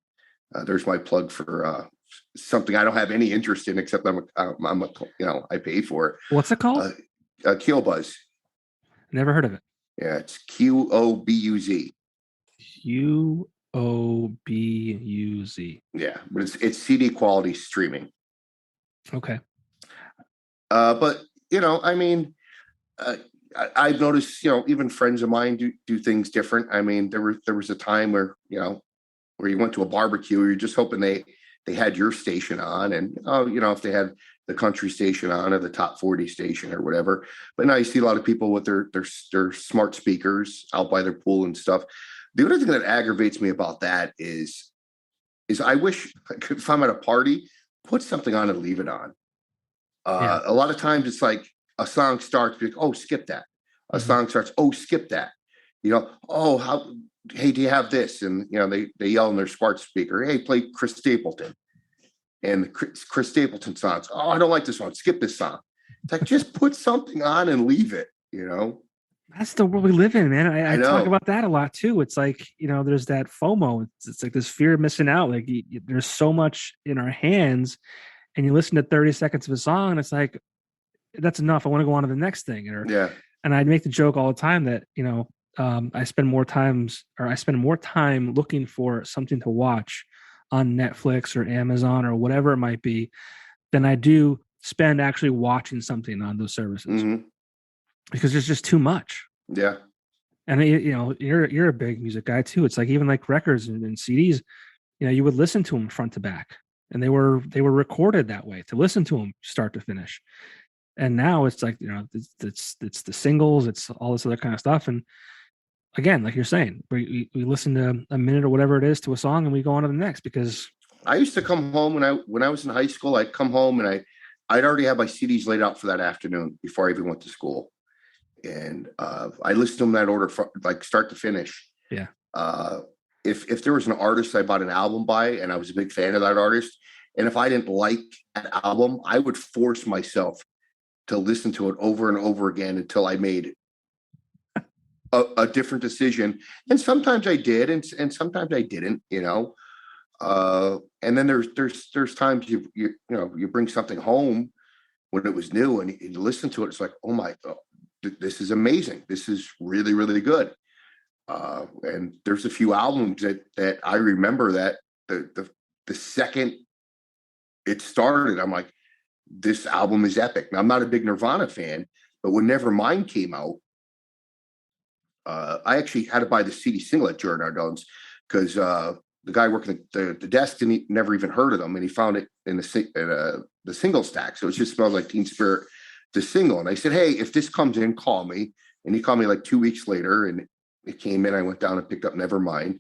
There's my plug for something I don't have any interest in, except I pay for it. What's it called? Keelbuzz. Never heard of it. Yeah, it's QOBUZ. Obuz. Yeah, but it's CD quality streaming. Okay. But I mean, uh, I've noticed, even friends of mine do things different. I mean, there was a time where where you went to a barbecue, you're just hoping they had your station on, and if they had the country station on or the top 40 station or whatever. But now you see a lot of people with their smart speakers out by their pool and stuff. The other thing that aggravates me about that is I wish if I'm at a party, put something on and leave it on. Yeah. A lot of times it's like a song starts, like, oh, skip that. A Hmm. song starts, oh, skip that. Oh, how, hey, do you have this? And, they yell in their smart speaker, hey, play Chris Stapleton. And Chris Stapleton songs, oh, I don't like this one. Skip this song. It's like, just put something on and leave it. That's the world we live in, man. I I talk know. about that a lot too. It's like, there's that FOMO. It's like this fear of missing out. Like there's so much in our hands, and you listen to 30 seconds of a song, and it's like, that's enough. I want to go on to the next thing. Yeah. And I'd make the joke all the time that, I spend more time looking for something to watch on Netflix or Amazon or whatever it might be than I do spend actually watching something on those services Hmm. because there's just too much. Yeah. And you're a big music guy too. It's like even like records and CDs, you would listen to them front to back, and they were recorded that way to listen to them start to finish. And now it's like it's the singles, it's all this other kind of stuff. And again, like you're saying, we listen to a minute or whatever it is to a song, and we go on to the next because I used to come home when I was in high school. I'd come home and I'd already have my CDs laid out for that afternoon before I even went to school, and I listened to them in that order, from, like start to finish. yeah, Uh, if there was an artist I bought an album by and I was a big fan of that artist, and if I didn't like that album, I would force myself to listen to it over and over again until I made a different decision. And sometimes I did, and sometimes I didn't. And then there's times you bring something home when it was new and you listen to it. It's like, oh my God, this is amazing. This is really, really good. And there's a few albums that I remember that the second it started, I'm like, this album is epic. Now, I'm not a big Nirvana fan, but when Nevermind came out, I actually had to buy the CD single at Jordan Ardon's because the guy working the desk never even heard of them, and he found it in the single stack. So it just smells like Teen Spirit, the single. And I said, hey, if this comes in, call me. And he called me like 2 weeks later, and it came in. I went down and picked up Nevermind,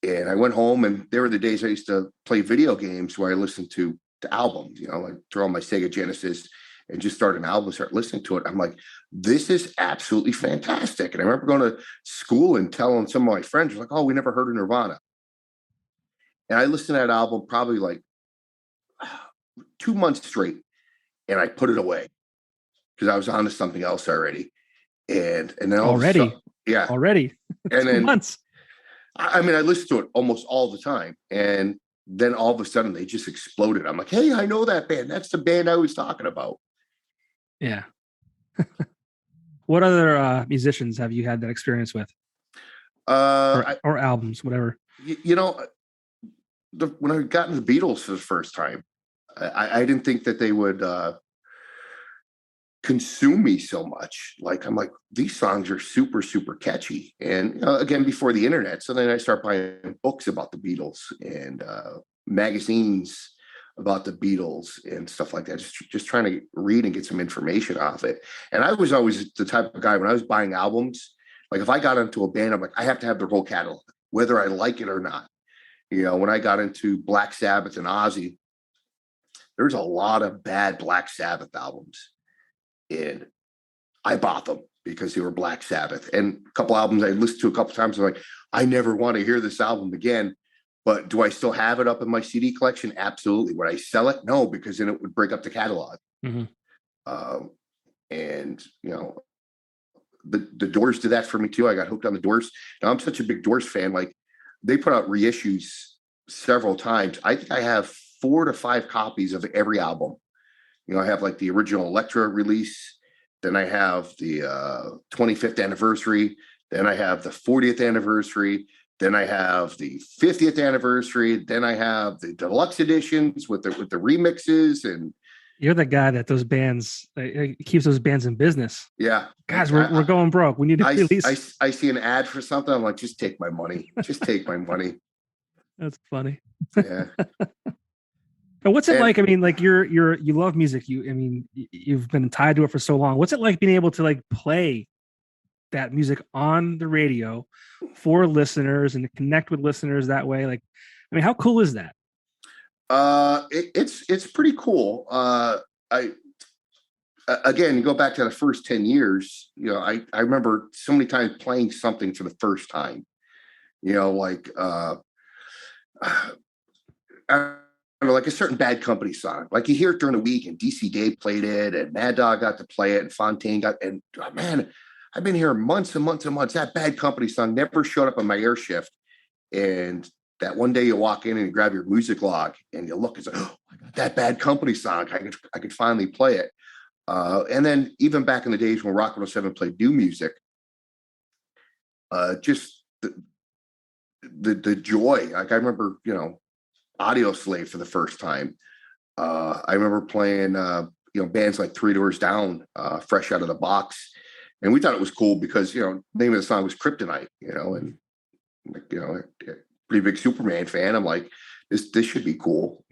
and I went home. And there were the days I used to play video games where I listened to albums. I throw on my Sega Genesis and just start an album, start listening to it. I'm like, this is absolutely fantastic. And I remember going to school and telling some of my friends, like, oh, we never heard of Nirvana. And I listened to that album probably like 2 months straight, and I put it away because I was on to something else already. And then all of a already, sudden, yeah. already And 2 months. I mean, I listened to it almost all the time. And then all of a sudden they just exploded. I'm like, hey, I know that band. That's the band I was talking about. Yeah. What other musicians have you had that experience with, or albums, whatever? You know, when I got into the Beatles for the first time, I didn't think that they would consume me so much. Like, I'm like, these songs are super, super catchy. And again, before the internet. So then I start buying books about the Beatles and magazines about the Beatles and stuff like that. Just trying to read and get some information off it. And I was always the type of guy when I was buying albums, like if I got into a band, I'm like, I have to have their whole catalog, whether I like it or not. When I got into Black Sabbath and Ozzy, there's a lot of bad Black Sabbath albums. And I bought them because they were Black Sabbath. And a couple albums I listened to a couple times. I'm like, I never want to hear this album again. But do I still have it up in my CD collection? Absolutely. Would I sell it? No, because then it would break up the catalog. Mm-hmm. And the Doors did that for me too. I got hooked on the Doors. Now I'm such a big Doors fan. Like they put out reissues several times. I think I have 4 to 5 copies of every album. I have like the original Elektra release. Then I have the 25th anniversary. Then I have the 40th anniversary. Then I have the 50th anniversary. Then I have the deluxe editions with the remixes, and You're the guy that those bands keeps those bands in business. yeah, Guys, we're going broke. We need to release. I see an ad for something. I'm like, just take my money. Just take my money. That's funny. Yeah. And what's it like? I mean, like you love music. You've been tied to it for so long. What's it like being able to like play that music on the radio for listeners and to connect with listeners that way? Like, I mean, how cool is that? It's pretty cool. Again, you go back to the first 10 years, I remember so many times playing something for the first time, like, I don't know, like a certain Bad Company song. Like you hear it during the week, and DC Dave played it, and Mad Dog got to play it, and Fontaine and man, I've been here months and months and months. That Bad Company song never showed up on my air shift. And that one day you walk in and you grab your music log and you look and say, oh, I got that Bad Company song. I could finally play it. And then even back in the days when Rock 107 played new music, just the joy. Like I remember, Audio Slave for the first time. I remember playing, bands like Three Doors Down, fresh out of the box. And we thought it was cool because, the name of the song was Kryptonite, and like, pretty big Superman fan. I'm like, this should be cool,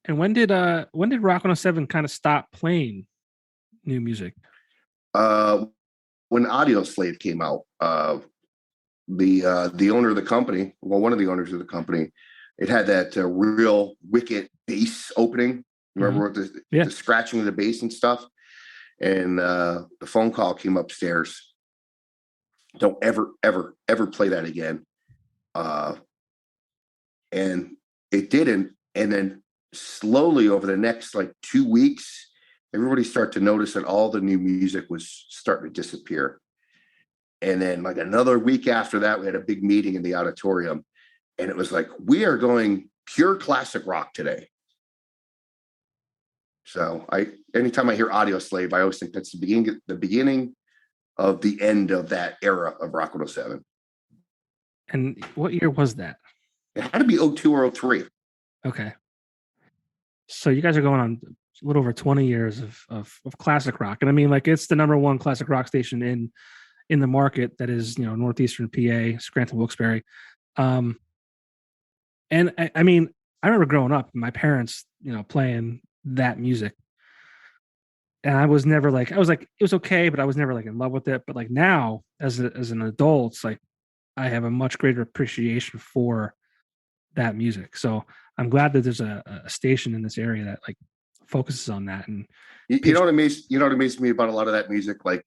And when did Rock 107 kind of stop playing new music? When Audio Slave came out, the owner of the company, one of the owners of the company, it had that real wicked bass opening. Remember with the scratching of the bass and stuff? And the phone call came upstairs. Don't ever, ever, ever play that again. And it didn't. And then slowly over the next like 2 weeks, everybody started to notice that all the new music was starting to disappear. And then like another week after that, we had a big meeting in the auditorium, and it was like, we are going pure classic rock today. So anytime I hear Audio Slave, I always think that's the beginning of the end of that era of Rock 107. And what year was that? It had to be 02 or 03. Okay. So you guys are going on a little over 20 years of classic rock. And I mean, like it's the number one classic rock station in the market that is, Northeastern PA, Scranton, Wilkes-Barre. And I mean, I remember growing up, my parents, playing that music. And I was never like, it was okay, but I was never like in love with it. But like now as an adult, it's like I have a much greater appreciation for that music. So I'm glad that there's a station in this area that like focuses on that. And you know what amazed me about a lot of that music? Like,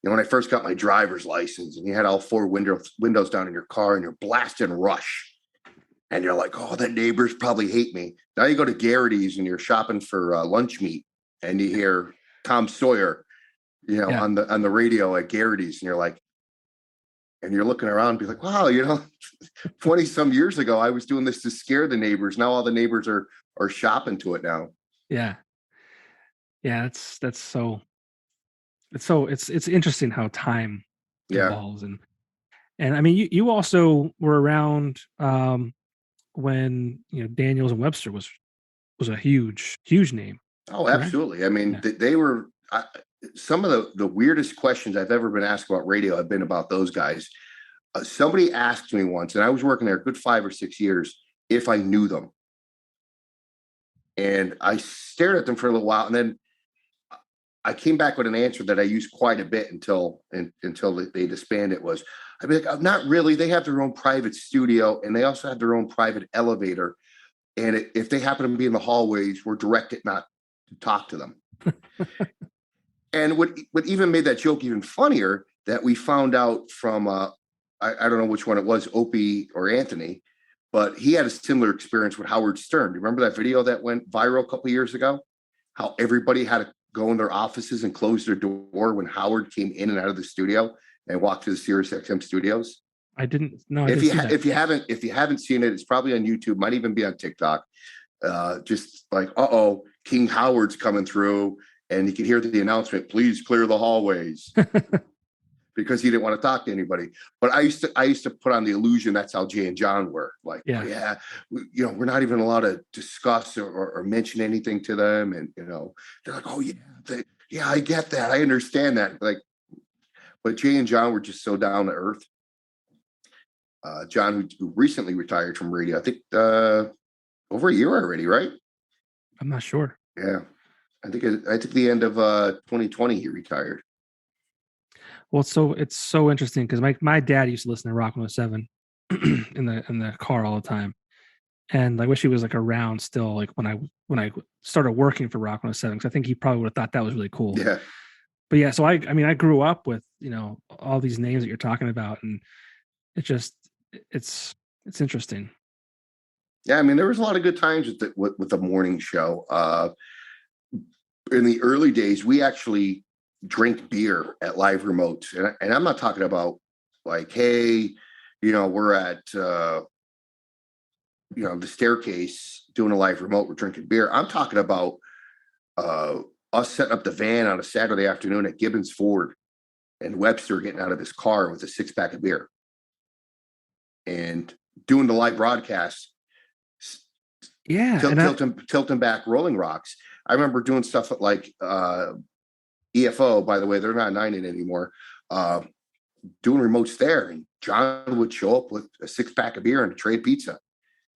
when I first got my driver's license and you had all four windows down in your car and you're blasting Rush, and you're like, oh, the neighbors probably hate me. Now you go to Garrity's and you're shopping for lunch meat, and you hear Tom Sawyer, on the radio at Garrity's, and you're like, and you're looking around and be like, wow, 20 some years ago, I was doing this to scare the neighbors. Now all the neighbors are shopping to it now. Yeah. Yeah. That's so, it's interesting how time evolves. And I mean, you also were around, when, Daniels and Webster was a huge name. Oh, absolutely. I mean, they were, some of the weirdest questions I've ever been asked about radio have been about those guys. Somebody asked me once, and I was working there a good 5 or 6 years, if I knew them. And I stared at them for a little while, and then I came back with an answer that I used quite a bit until they disbanded. I'd be like, not really. They have their own private studio, and they also have their own private elevator. And if they happen to be in the hallways, we're directed not to talk to them. And what even made that joke even funnier, that we found out from, I don't know which one it was, Opie or Anthony, but he had a similar experience with Howard Stern. Do you remember that video that went viral a couple of years ago? How everybody had to go in their offices and close their door when Howard came in and out of the studio and walked to the Sirius XM studios. I didn't know. If you haven't seen it, it's probably on YouTube, might even be on TikTok. Just like, King Howard's coming through, and you can hear the announcement, please clear the hallways. because he didn't want to talk to anybody. But I used to put on the illusion that's how Jay and John were. Like, Yeah. oh, yeah, we're not even allowed to discuss or mention anything to them. And, they're like, oh, yeah, I get that. I understand that. Like, but Jay and John were just so down to earth. John, who recently retired from radio, I think over a year already, right? I'm not sure. Yeah. I think the end of 2020 he retired. Well, it's so interesting because my dad used to listen to Rock 107 in the car all the time, and I wish he was like around still, like when I started working for Rock 107, because I think he probably would have thought that was really cool. Yeah. But yeah, so I mean I grew up with all these names that you're talking about, and it's interesting. Yeah, I mean there was a lot of good times with the morning show. In the early days, we actually drink beer at live remotes, and I'm not talking about like, hey, we're at the staircase doing a live remote, we're drinking beer. I'm talking about us setting up the van on a Saturday afternoon at Gibbons Ford, and Webster getting out of his car with a 6-pack of beer and doing the live broadcast. Yeah, tilting back Rolling Rocks. I remember doing stuff at like EFO, by the way, they're not 9 anymore, doing remotes there. And John would show up with a 6-pack of beer and a tray of pizza.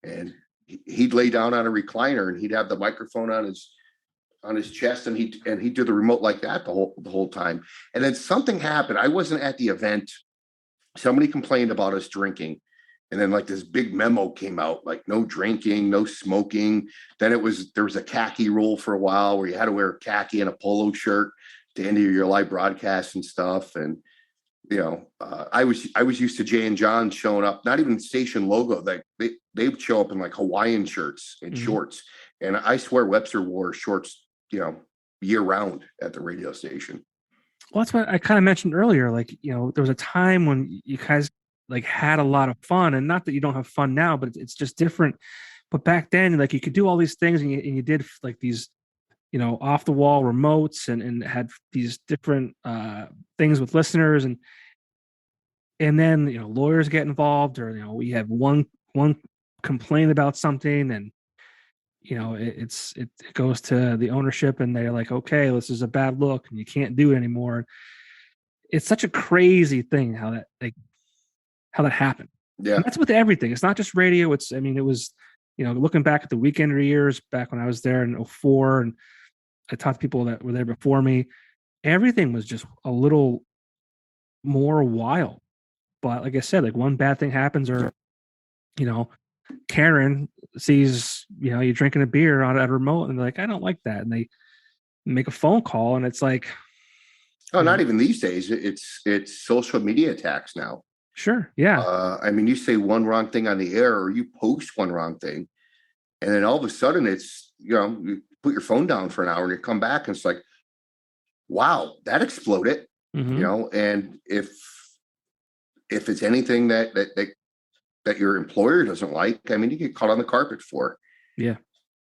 And he'd lay down on a recliner and he'd have the microphone on his chest, and he'd do the remote like that the whole time. And then something happened. I wasn't at the event. Somebody complained about us drinking. And then like this big memo came out, like no drinking, no smoking. Then there was a khaki rule for a while where you had to wear a khaki and a polo shirt to end your live broadcast and stuff. And, I was used to Jay and John showing up, not even station logo. Like they would show up in like Hawaiian shirts and shorts. And I swear Webster wore shorts, year round at the radio station. Well, that's what I kind of mentioned earlier. Like, there was a time when you guys like had a lot of fun, and not that you don't have fun now, but it's just different. But back then, like you could do all these things, and you did like these, off the wall remotes, and had these different things with listeners, and then lawyers get involved, or we have one complaint about something, and it goes to the ownership, and they're like, okay, this is a bad look, and you can't do it anymore. It's such a crazy thing how that happened. Yeah. And that's with everything. It's not just radio. It was, looking back at the Weekender years back when I was there in 2004, and I talked to people that were there before me, everything was just a little more wild. But like I said, like one bad thing happens, or, Karen sees, you drinking a beer on a remote, and they're like, I don't like that. And they make a phone call, and it's like, oh, not even these days. It's social media attacks now. Sure. Yeah. I mean, you say one wrong thing on the air, or you post one wrong thing, and then all of a sudden it's, you put your phone down for an hour and you come back and it's like, wow, that exploded. And if it's anything that your employer doesn't like, I mean, you get caught on the carpet for. Yeah.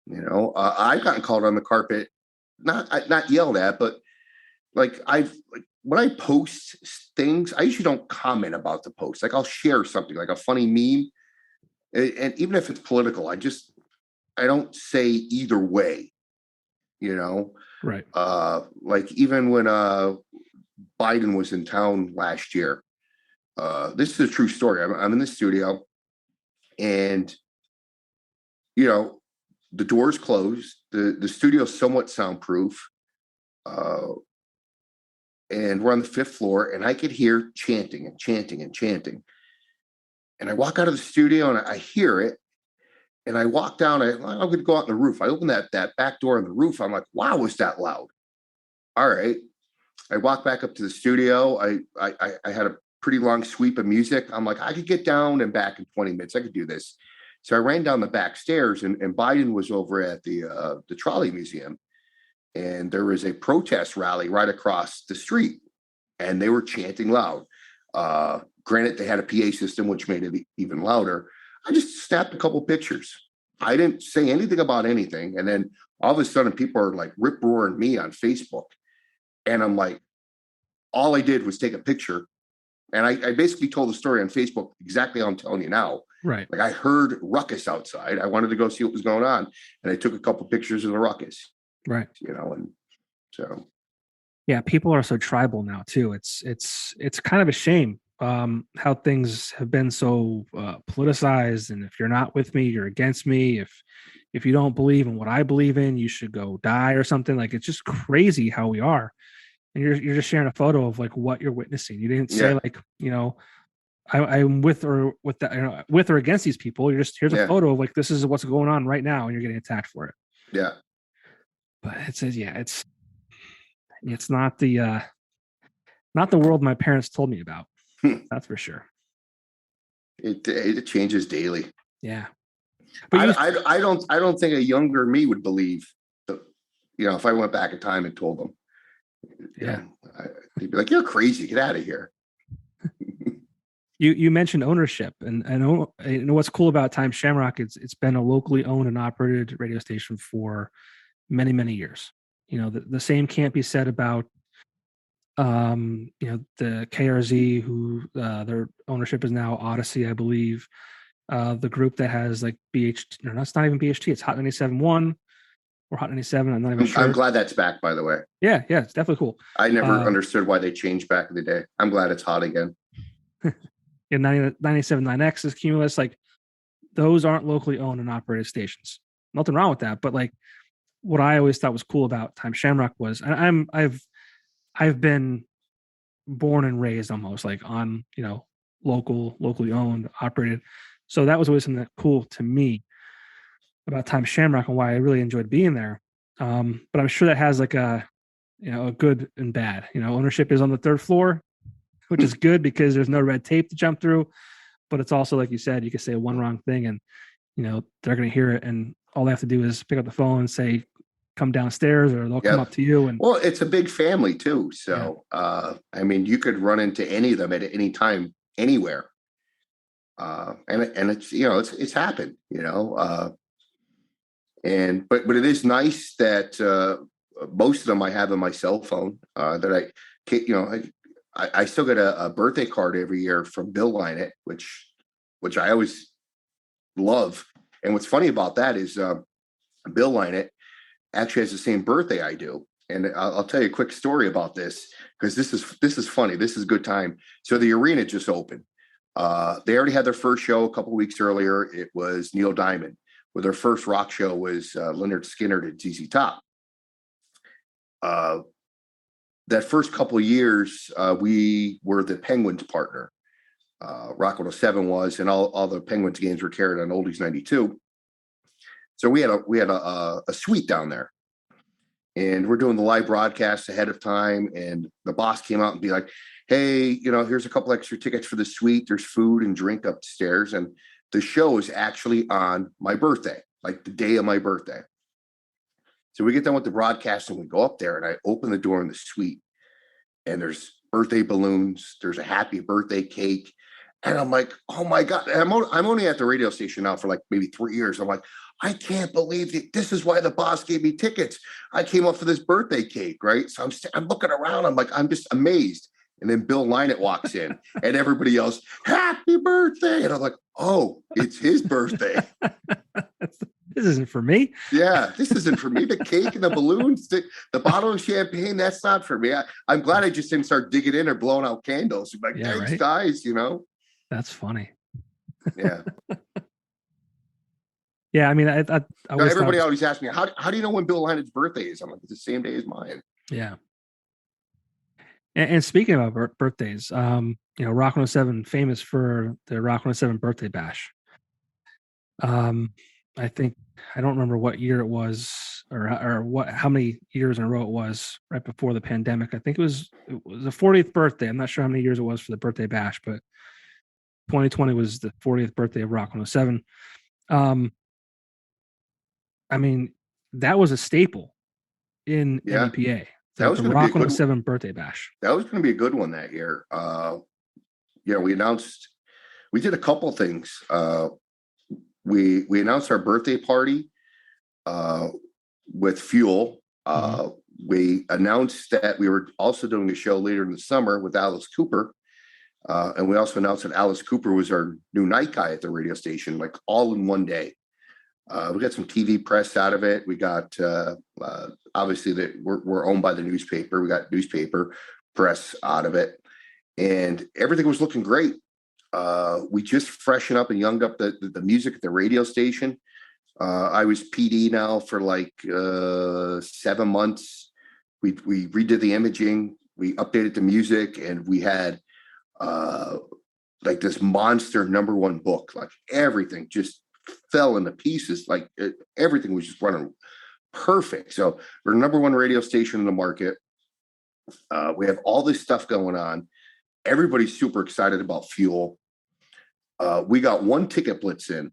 I've gotten called on the carpet, not yelled at, but like when I post things, I usually don't comment about the post. Like I'll share something like a funny meme, and even if it's political, I don't say either way. Right. Like even when Biden was in town last year, this is a true story. I'm in the studio, and the doors closed. The studio's somewhat soundproof. And we're on the 5th floor, and I could hear chanting and chanting and chanting. And I walk out of the studio and I hear it. And I walk down, I'm going to go out on the roof. I open that back door on the roof. I'm like, wow, was that loud? All right. I walk back up to the studio. I had a pretty long sweep of music. I'm like, I could get down and back in 20 minutes. I could do this. So I ran down the back stairs, and Biden was over at the Trolley Museum. And there was a protest rally right across the street, and they were chanting loud. Granted, they had a PA system, which made it even louder. I just snapped a couple pictures. I didn't say anything about anything. And then all of a sudden, people are like rip roaring me on Facebook. And I'm like, all I did was take a picture And I basically told the story on Facebook exactly how I'm telling you now. Right. Like I heard ruckus outside. I wanted to go see what was going on. And I took a couple pictures of the ruckus. Right. And so. Yeah, people are so tribal now too. It's kind of a shame how things have been so politicized. And if you're not with me, you're against me. If you don't believe in what I believe in, you should go die or something. Like it's just crazy how we are. And you're just sharing a photo of like what you're witnessing. You didn't say like, I'm with or against these people. You're just here's a photo of like this is what's going on right now, and you're getting attacked for it. Yeah. But it's not the world my parents told me about. That's for sure. It changes daily. Yeah. But I don't think a younger me would believe that, if I went back in time and told them. They'd be like, "You're crazy. Get out of here." You mentioned ownership, and what's cool about Time Shamrock is it's been a locally owned and operated radio station for many, many years. The same can't be said about the KRZ, who their ownership is now Odyssey, I believe. The group that has like BHT, no, that's not even BHT, it's Hot 97.1 or Hot 97. I'm not even sure. I'm glad that's back, by the way. Yeah, it's definitely cool. I never understood why they changed back in the day. I'm glad it's hot again. 97.9X is Cumulus. Like those aren't locally owned and operated stations. Nothing wrong with that. But like what I always thought was cool about Time Shamrock was, and I've been born and raised almost like on, locally owned, operated. So that was always something that cool to me about Time Shamrock and why I really enjoyed being there. But I'm sure that has like a good and bad. Ownership is on the third floor, which is good because there's no red tape to jump through. But it's also, like you said, you could say one wrong thing and, they're going to hear it. And all they have to do is pick up the phone and say, come downstairs, or they'll come up to you. And well, it's a big family too. So, you could run into any of them at any time, anywhere. And it's, it's happened, but it is nice that, most of them I have on my cell phone, that I still get a birthday card every year from Bill Lynott, which I always love. And what's funny about that is, Bill Lynott actually has the same birthday I do. And I'll tell you a quick story about this, because this is funny. This is a good time. So the arena just opened. They already had their first show a couple of weeks earlier. It was Neil Diamond. Well, their first rock show was Leonard Skinner at ZZ Top. That first couple of years, we were the Penguins partner. Rock 107 was, and all the Penguins games were carried on Oldies 92. So we had a suite down there, and we're doing the live broadcast ahead of time. And the boss came out and be like, "Hey, here's a couple extra tickets for the suite. There's food and drink upstairs." And the show is actually on my birthday, like the day of my birthday. So we get done with the broadcast and we go up there, and I open the door in the suite, and there's birthday balloons. There's a happy birthday cake. And I'm like, oh my God. And I'm only at the radio station now for like maybe 3 years. I'm like, I can't believe it. This is why the boss gave me tickets. I came up for this birthday cake, right? So I'm looking around. I'm just amazed. And then Bill Lynott walks in and everybody yells, "Happy birthday." And I'm like, oh, it's his birthday. This isn't for me. Yeah, this isn't for me. The cake and the balloons, the bottle of champagne, that's not for me. I'm glad I just didn't start digging in or blowing out candles. Like, yeah, thanks, right? Guys, That's funny. Yeah. Yeah, I mean, I everybody always asks me, how do you know when Bill Lynott's birthday is? I'm like, it's the same day as mine. Yeah. And speaking about birthdays, Rock 107 famous for the Rock 107 birthday bash. I think I don't remember what year it was or how many years in a row it was right before the pandemic. I think it was the 40th birthday. I'm not sure how many years it was for the birthday bash, but 2020 was the 40th birthday of Rock 107. I mean, that was a staple in NEPA. That was the Rock 107 birthday bash. That was going to be a good one that year. We did a couple things. We announced our birthday party with fuel. We announced that we were also doing a show later in the summer with Alice Cooper. And we also announced that Alice Cooper was our new night guy at the radio station, like all in one day. We got some TV press out of it. We got obviously that we're owned by the newspaper. We got newspaper press out of it, and everything was looking great. We just freshened up and younged up the music at the radio station. I was PD now for like 7 months. We redid the imaging, we updated the music, and we had like this monster #1 book. Like everything just fell into pieces. Like everything was just running perfect. So we're #1 radio station in the market. We have all this stuff going on. Everybody's super excited about fuel. We got one ticket blitz in,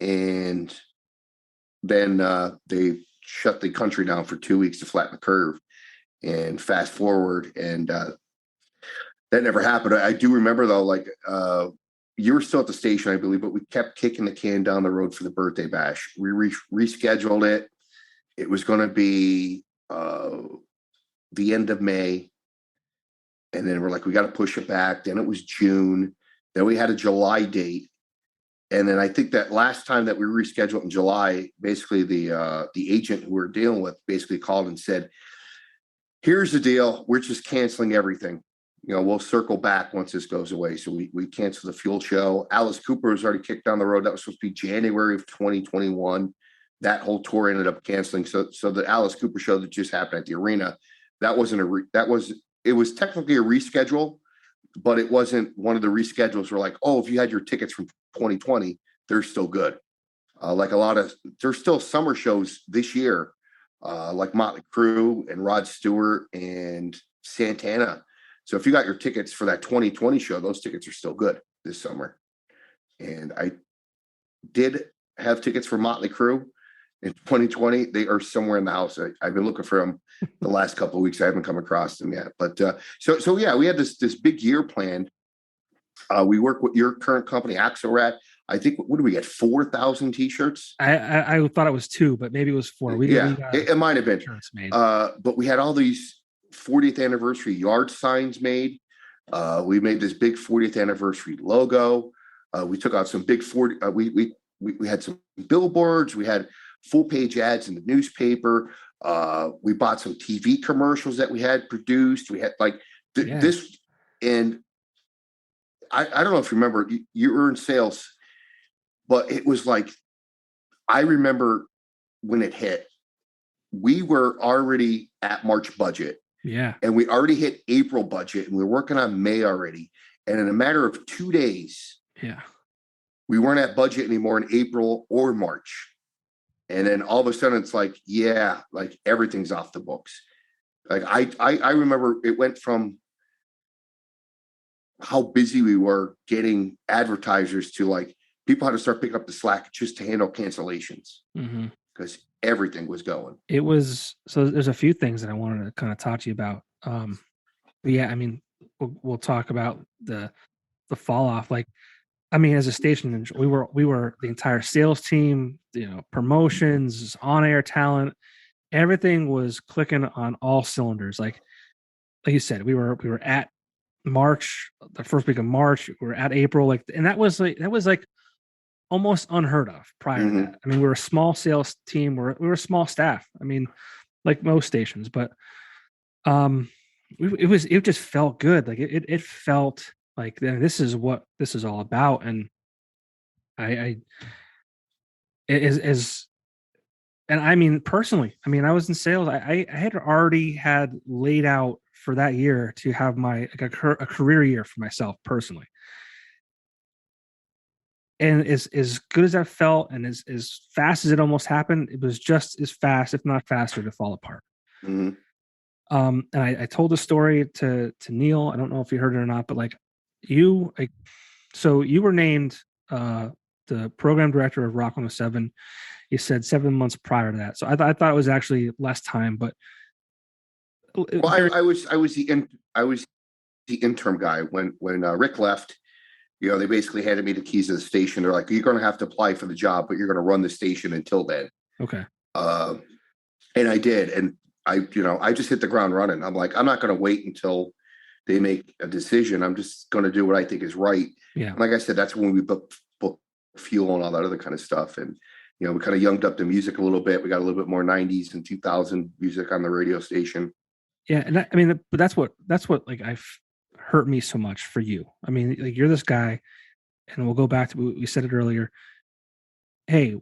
and then they shut the country down for 2 weeks to flatten the curve. And fast forward, and that never happened. I do remember though, like you were still at the station, I believe, but we kept kicking the can down the road for the birthday bash. We rescheduled it. It was going to be the end of May, and then we're like, we got to push it back. Then it was June. Then we had a July date. And then I think that last time that we rescheduled in July, basically the agent who we're dealing with basically called and said, here's the deal. We're just canceling everything. You know, we'll circle back once this goes away. So we canceled the fuel show. Alice Cooper was already kicked down the road. That was supposed to be January of 2021. That whole tour ended up canceling. So the Alice Cooper show that just happened at the arena, that wasn't it was technically a reschedule, but it wasn't one of the reschedules where like, oh, if you had your tickets from 2020, they're still good. Like there's still summer shows this year, like Motley Crue and Rod Stewart and Santana. So if you got your tickets for that 2020 show, those tickets are still good this summer. And I did have tickets for Motley Crue in 2020. They are somewhere in the house. I've been looking for them the last couple of weeks. I haven't come across them yet. But so yeah, we had this big year planned. We work with your current company, Axelrad. I think, what did we get? 4,000 t-shirts. I thought it was 2, but maybe it was 4. We got it might have been. Made. But we had all these 40th anniversary yard signs made. We made this big 40th anniversary logo. We took out some big 40. We had some billboards. We had full page ads in the newspaper. We bought some TV commercials that we had produced. We had like this, and I don't know if you remember, you were in sales, but it was like, I remember when it hit, we were already at March budget. Yeah. And we already hit April budget, and we were working on May already. And in a matter of 2 days, we weren't at budget anymore in April or March. And then all of a sudden it's like, yeah, like everything's off the books. Like I remember it went from how busy we were getting advertisers to like people had to start picking up the slack just to handle cancellations because everything was going. It was, so there's a few things that I wanted to kind of talk to you about. But yeah, I mean, we'll talk about the fall off. Like, I mean, as a station, we were the entire sales team, you know, promotions, on-air talent, everything was clicking on all cylinders. Like you said, we were at March, the first week of March, we were at April, like, and that was like almost unheard of prior to that. I mean, we were a small sales team, we were a small staff. I mean, like most stations, but it just felt good. Like it felt like this is what this is all about. And I and I mean, personally, I mean, I was in sales. I had already had laid out for that year to have my a career year for myself personally. And as good as that felt, and as fast as it almost happened, it was just as fast, if not faster, to fall apart. And I told the story to Neil. I don't know if you heard it or not, but so you were named the program director of Rock 107. You said 7 months prior to that. So I thought it was actually less time, but I was the interim guy when Rick left. You know, they basically handed me the keys to the station. They're like, you're going to have to apply for the job, but you're going to run the station until then. Okay. And I did. And I just hit the ground running. I'm like, I'm not going to wait until they make a decision. I'm just going to do what I think is right. Yeah. And like I said, that's when we book fuel and all that other kind of stuff. And, we kind of younged up the music a little bit. We got a little bit more 90s and 2000 music on the radio station. Yeah. And but that's what like I've hurt me so much for you. I mean, like you're this guy, and we'll go back to, we said it earlier. Hey,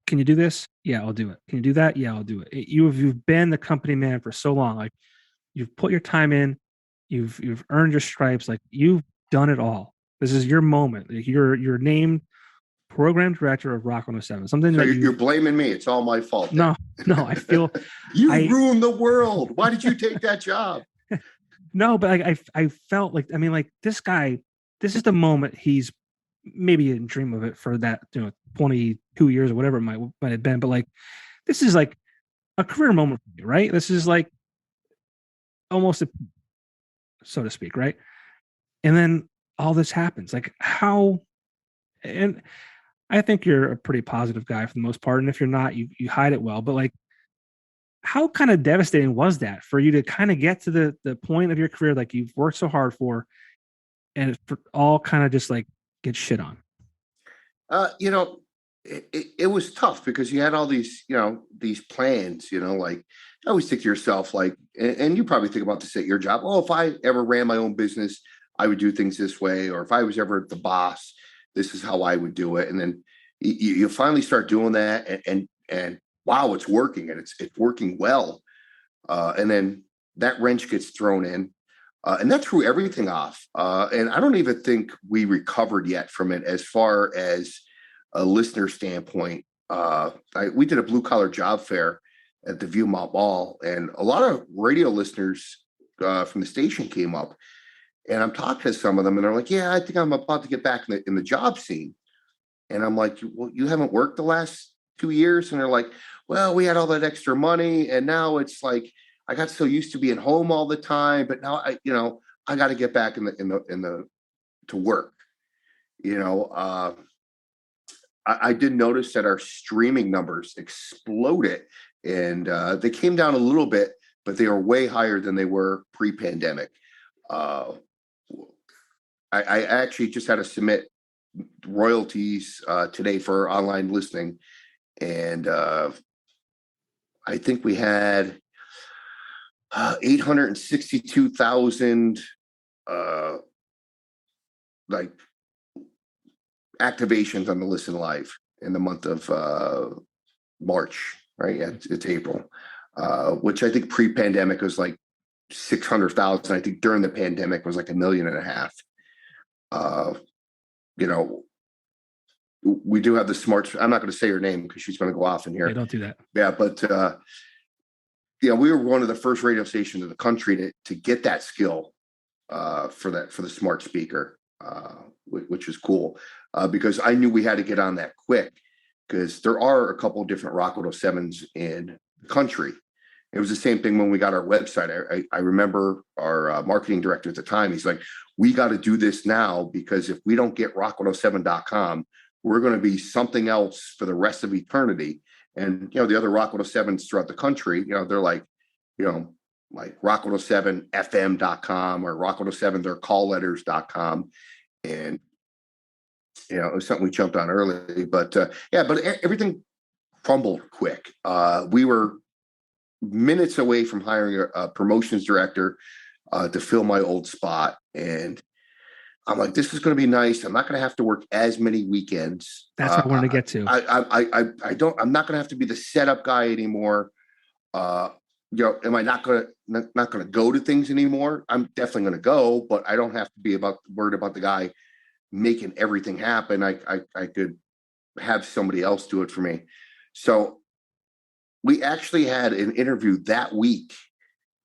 can you do this? Yeah, I'll do it. Can you do that? Yeah, I'll do it. You've been the company man for so long. Like you've put your time in, you've earned your stripes. Like you've done it all. This is your moment. Like, you're named program director of Rock 107. Something so that you're blaming me. It's all my fault. No, I feel you ruined the world. Why did you take that job? No, but I felt like, I mean, like this guy, this is the moment he's maybe didn't dream of it for that 22 years or whatever it might have been, but like this is like a career moment for you, right? This is like almost so to speak, right? And then all this happens. Like how, and I think you're a pretty positive guy for the most part, and if you're not, you hide it well, but like how kind of devastating was that for you to kind of get to the point of your career like you've worked so hard for, and it all kind of just like get shit on? It was tough because you had all these, these plans, like I always think to yourself, like, and you probably think about this at your job. Oh, if I ever ran my own business, I would do things this way. Or if I was ever the boss, this is how I would do it. And then you finally start doing that and wow, it's working, and it's working well. And then that wrench gets thrown in. And that threw everything off. And I don't even think we recovered yet from it as far as a listener standpoint. We did a blue collar job fair at the Viewmont Mall, and a lot of radio listeners from the station came up. And I'm talking to some of them, and they're like, "Yeah, I think I'm about to get back in the job scene." And I'm like, "Well, you haven't worked the last 2 years?" And they're like, "Well, we had all that extra money, and now it's like I got so used to being home all the time, but now I got to get back in the to work." I did notice that our streaming numbers exploded, and they came down a little bit, but they are way higher than they were pre-pandemic. Uh, I actually just had to submit royalties today for online listening, and I think we had 862,000 like activations on the Listen Live in the month of March, right? Yeah, it's April, which I think pre-pandemic was like 600,000. I think during the pandemic was like 1.5 million. We do have the smart. I'm not going to say her name because she's going to go off in here. Yeah, don't do that. Yeah, but we were one of the first radio stations in the country to get that skill for the smart speaker, which is cool because I knew we had to get on that quick because there are a couple of different Rock 107s in the country. It was the same thing when we got our website. I remember our marketing director at the time. He's like, "We got to do this now because if we don't get rock107.com, we're going to be something else for the rest of eternity." And the other Rock 107s throughout the country, they're like, like rock107fm.com or rock107 their call letters.com. And it was something we jumped on early, but everything crumbled quick. We were minutes away from hiring a promotions director to fill my old spot, and I'm like, this is going to be nice. I'm not going to have to work as many weekends. That's what I wanted to get to. I'm not going to have to be the setup guy anymore. Am I not going to go to things anymore? I'm definitely going to go, but I don't have to be worried about the guy making everything happen. I could have somebody else do it for me. So we actually had an interview that week,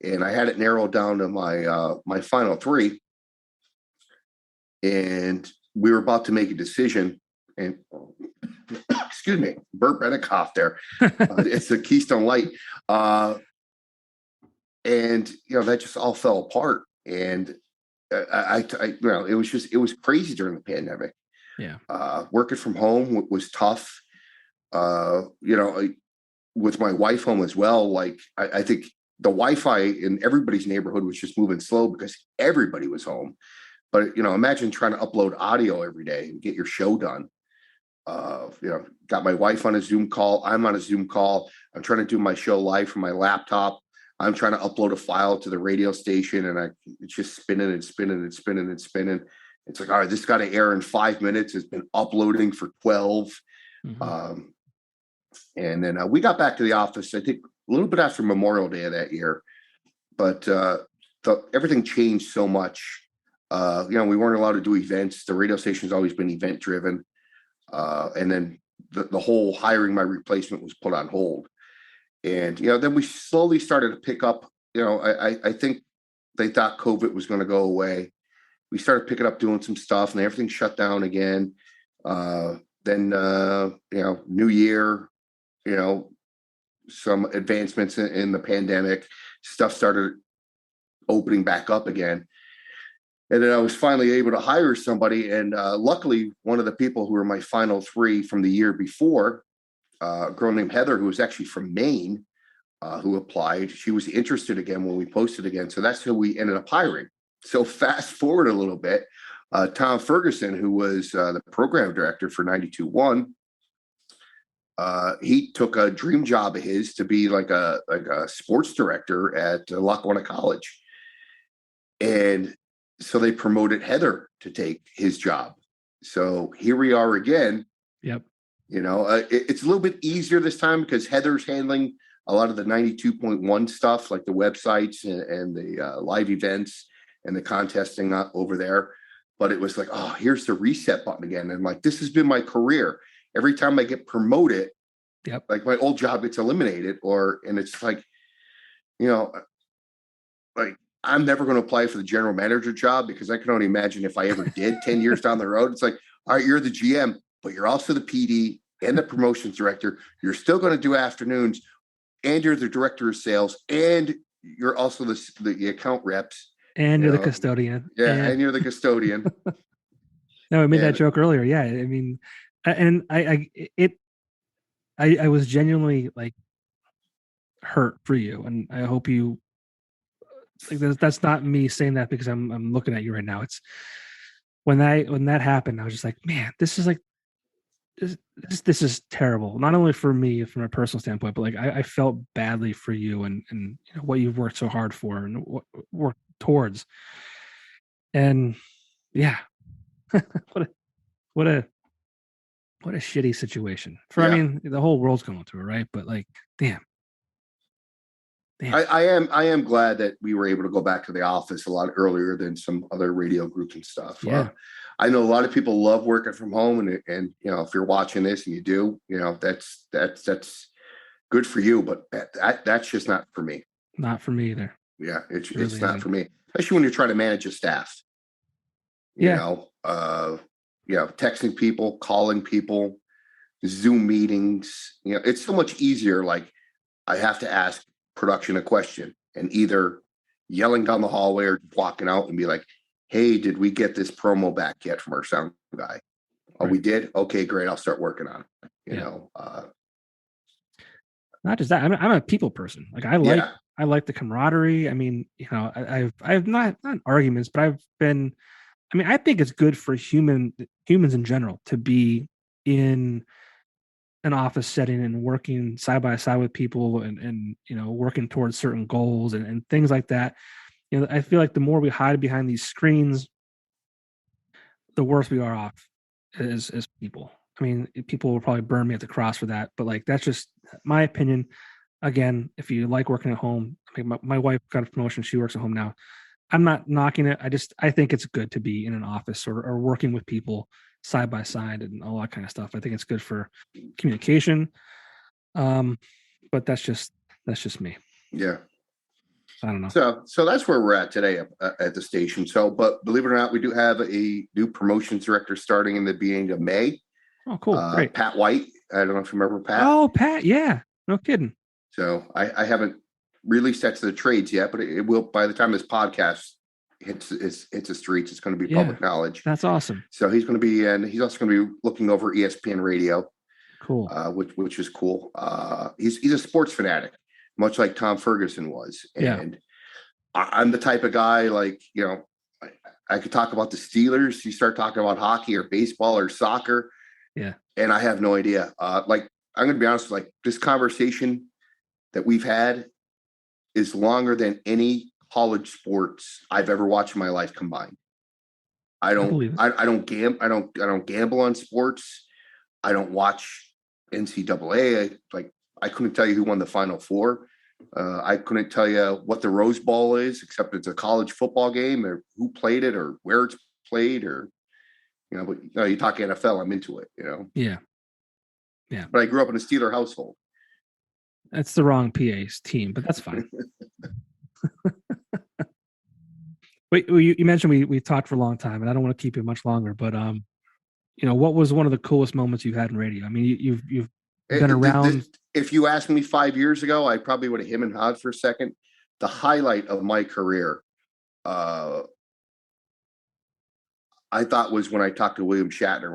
and I had it narrowed down to my final three. And we were about to make a decision, and excuse me, burp and a cough there. It's a Keystone Light. And that just all fell apart. And it was crazy during the pandemic. Yeah. Working from home was tough. With my wife home as well. Like I think the Wi-Fi in everybody's neighborhood was just moving slow because everybody was home. But, imagine trying to upload audio every day and get your show done. Got my wife on a Zoom call. I'm on a Zoom call. I'm trying to do my show live from my laptop. I'm trying to upload a file to the radio station, and it's just spinning and spinning and spinning and spinning. It's like, all right, this got to air in 5 minutes. It's been uploading for 12. Mm-hmm. And then we got back to the office, I think, a little bit after Memorial Day of that year. But everything changed so much. We weren't allowed to do events. The radio station's always been event driven. And then the whole hiring my replacement was put on hold. And, then we slowly started to pick up, I think they thought COVID was going to go away. We started picking up doing some stuff, and everything shut down again. Then, New Year, some advancements in the pandemic, stuff started opening back up again. And then I was finally able to hire somebody. And luckily, one of the people who were my final three from the year before, a girl named Heather, who was actually from Maine, who applied, she was interested again when we posted again. So that's who we ended up hiring. So fast forward a little bit, Tom Ferguson, who was the program director for 92.1, he took a dream job of his to be like a sports director at Lackawanna College. And so they promoted Heather to take his job. So here we are again. Yep. It's a little bit easier this time because Heather's handling a lot of the 92.1 stuff, like the websites and the live events and the contesting over there. But it was like, oh, here's the reset button again. And like, this has been my career. Every time I get promoted, yep, like my old job gets eliminated, and it's like, like I'm never going to apply for the general manager job because I can only imagine if I ever did 10 years down the road. It's like, all right, you're the GM, but you're also the PD and the promotions director. You're still going to do afternoons, and you're the director of sales, and you're also the account reps. And you're the custodian. Yeah, and you're the custodian. No, I made that joke earlier. Yeah, I mean, and I was genuinely like hurt for you, and I hope you like that's not me saying that because I'm looking at you right now. It's when that happened, I was just like, man, this is like this is terrible. Not only for me from a personal standpoint, but like I felt badly for you and what you've worked so hard for and worked towards. And yeah, what a shitty situation for. Yeah. I mean, the whole world's going through it, right? But like, damn. I am glad that we were able to go back to the office a lot earlier than some other radio groups and stuff. Yeah. I know a lot of people love working from home, and if you're watching this and you do, that's good for you. But that's just not for me. Not for me either. Yeah, it's not for me, especially when you're trying to manage a staff. Texting people, calling people, Zoom meetings. It's so much easier. Like I have to ask production a question and either yelling down the hallway or walking out and be like, hey, did we get this promo back yet from our sound guy? Oh, right. We did? Okay, great. I'll start working on it. Not just that. I'm a people person. Like I like the camaraderie. I mean, I've not arguments, but I think it's good for humans in general to be in an office setting and working side by side with people and working towards certain goals and things like that. I feel like the more we hide behind these screens, the worse we are off as people. I mean, people will probably burn me at the cross for that, but like that's just my opinion. Again, if you like working at home, I mean, my wife got a promotion; she works at home now. I'm not knocking it. I think it's good to be in an office or working with people side by side and all that kind of stuff. I think it's good for communication. But that's just me. Yeah. I don't know. So that's where we're at today at the station. So, but believe it or not, we do have a new promotions director starting in the beginning of May. Oh, cool. Great. Pat White. I don't know if you remember Pat. Oh, Pat. Yeah. No kidding. So I haven't released that to the trades yet, but it will by the time this podcast hits the streets. It's going to be public knowledge. That's awesome. So he's going to be, and he's also going to be looking over ESPN radio. Cool. Which is cool. He's a sports fanatic. much like Tom Ferguson was. Yeah. And I'm the type of guy, like, I could talk about the Steelers. You start talking about hockey or baseball or soccer. Yeah. And I have no idea. Like, I'm going to be honest, like, this conversation that we've had is longer than any college sports I've ever watched in my life combined. I don't gamble on sports. I don't watch NCAA. I couldn't tell you who won the Final Four. I couldn't tell you what the Rose Bowl is, except it's a college football game, or who played it, or where it's played, or but you talk NFL, I'm into it. Yeah. Yeah. But I grew up in a Steeler household. That's the wrong PA's team, but that's fine. Wait, you mentioned we talked for a long time, and I don't want to keep you much longer. But what was one of the coolest moments you had in radio? I mean, you've been around. If you asked me 5 years ago, I probably would have him and hawed for a second. The highlight of my career, I thought, was when I talked to William Shatner,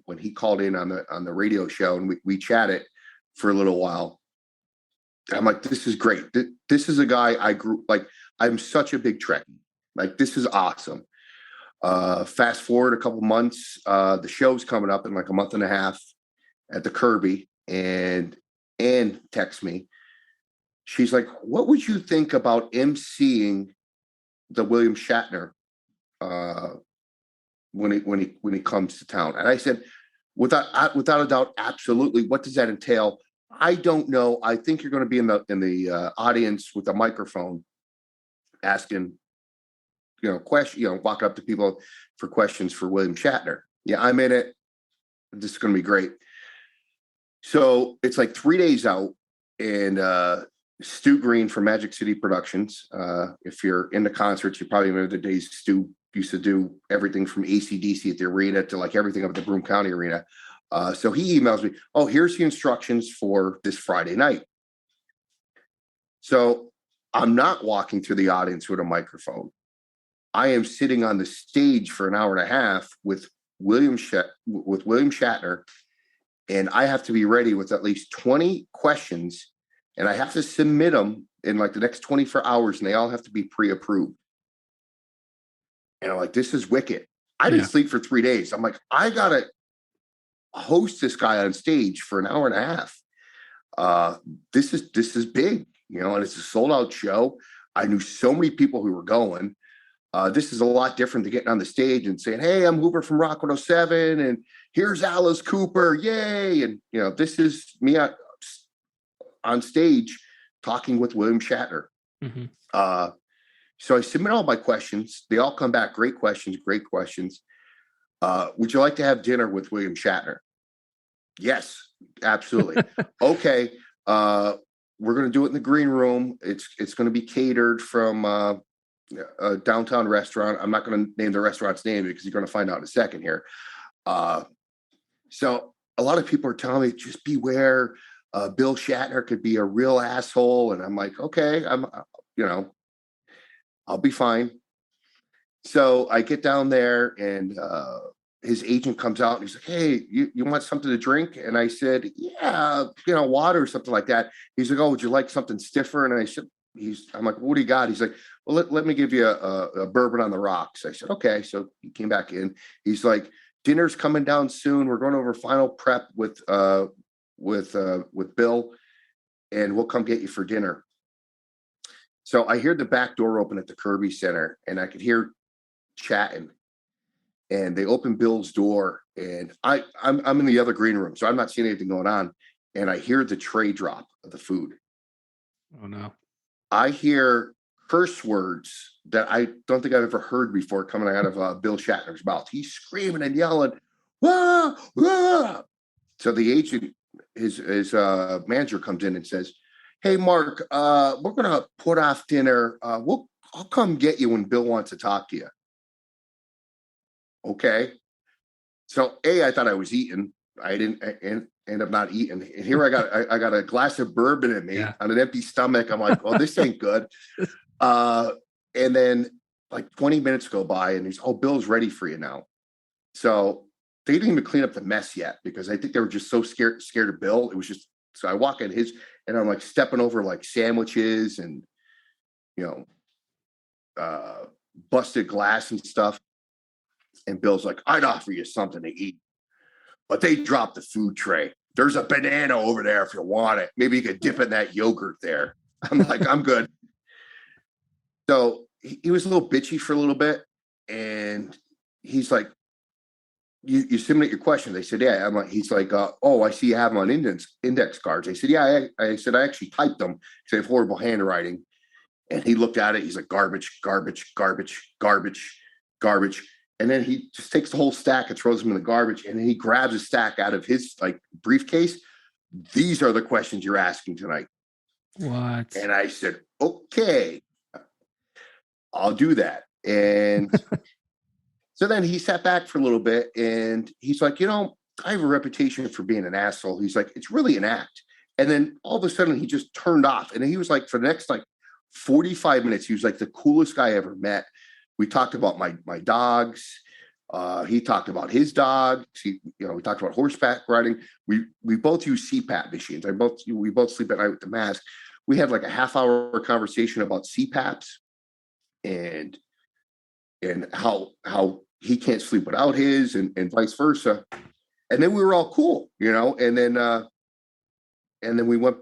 when he called in on the radio show, and we chatted for a little while. I'm like, this is great. This is a guy I grew like. I'm such a big Trekkie. Like, this is awesome. Fast forward a couple months, the show's coming up in like a month and a half at the Kirby, and Ann texts me. She's like, what would you think about emceeing the William Shatner when he comes to town? And I said, without a doubt, absolutely. What does that entail? I don't know. I think you're going to be in the audience with a microphone, asking question, walk up to people for questions for William Shatner. Yeah, I'm in it. This is going to be great. So it's like 3 days out, and Stu Green from Magic City Productions. If you're into concerts, you probably remember the days Stu used to do everything from AC/DC at the arena to like everything up at the Broome County Arena. So he emails me, oh, here's the instructions for this Friday night. So I'm not walking through the audience with a microphone. I am sitting on the stage for an hour and a half with William Shatner, and I have to be ready with at least 20 questions, and I have to submit them in like the next 24 hours, and they all have to be pre-approved. And I'm like, this is wicked. I didn't sleep for 3 days. I'm like, I gotta host this guy on stage for an hour and a half. This is big, and it's a sold out show. I knew so many people who were going. This is a lot different than getting on the stage and saying, hey, I'm Hoover from Rock 107, and here's Alice Cooper, yay. And, this is me on stage talking with William Shatner. Mm-hmm. So I submit all my questions. They all come back. Great questions. Would you like to have dinner with William Shatner? Yes, absolutely. Okay. We're going to do it in the green room. It's going to be catered from a downtown restaurant. I'm not going to name the restaurant's name because you're going to find out in a second here. So a lot of people are telling me, just beware. Bill Shatner could be a real asshole. And I'm like, okay, I'll be fine. So I get down there, and his agent comes out, and he's like, hey, you want something to drink? And I said, yeah, water or something like that. He's like, oh, would you like something stiffer? And I said, I'm like, what do you got? He's like, well, let me give you a bourbon on the rocks. I said, okay. So he came back in. He's like, dinner's coming down soon. We're going over final prep with Bill, and we'll come get you for dinner. So I hear the back door open at the Kirby Center, and I could hear chatting. And they open Bill's door, and I'm in the other green room, so I'm not seeing anything going on. And I hear the tray drop of the food. Oh no. I hear curse words that I don't think I've ever heard before coming out of Bill Shatner's mouth. He's screaming and yelling, wah, wah. So the agent, his manager, comes in and says, hey, Mark, we're going to put off dinner. I'll come get you when Bill wants to talk to you. Okay. So I thought I was eating. I didn't end up not eating. And here I got a glass of bourbon in me on an empty stomach. I'm like, oh, this ain't good. And then like 20 minutes go by, and he's, oh, Bill's ready for you now. So they didn't even clean up the mess yet, because I think they were just so scared of Bill. It was just, so I walk in, and I'm like stepping over like sandwiches and, you know, busted glass and stuff. And Bill's like, I'd offer you something to eat, but they dropped the food tray. There's a banana over there if you want it. Maybe you could dip in that yogurt there. I'm like, I'm good. So he was a little bitchy for a little bit. And he's like, you submit your question. They said, yeah. I'm like, he's like, oh, I see you have them on index cards. I said, yeah. I said, I actually typed them because I have horrible handwriting. And he looked at it. He's like, garbage, garbage, garbage, garbage, garbage. And then he just takes the whole stack and throws them in the garbage. And then he grabs a stack out of his like briefcase. These are the questions you're asking tonight. What? And I said, okay, I'll do that. And so then he sat back for a little bit and he's like, I have a reputation for being an asshole. He's like, it's really an act. And then all of a sudden he just turned off. And he was like, for the next like 45 minutes, he was like the coolest guy I ever met. We talked about my dogs. He talked about his dogs. We talked about horseback riding. We both use CPAP machines. We both sleep at night with the mask. We had like a half-hour conversation about CPAPs and how he can't sleep without his and vice versa. And then we were all cool, and then we went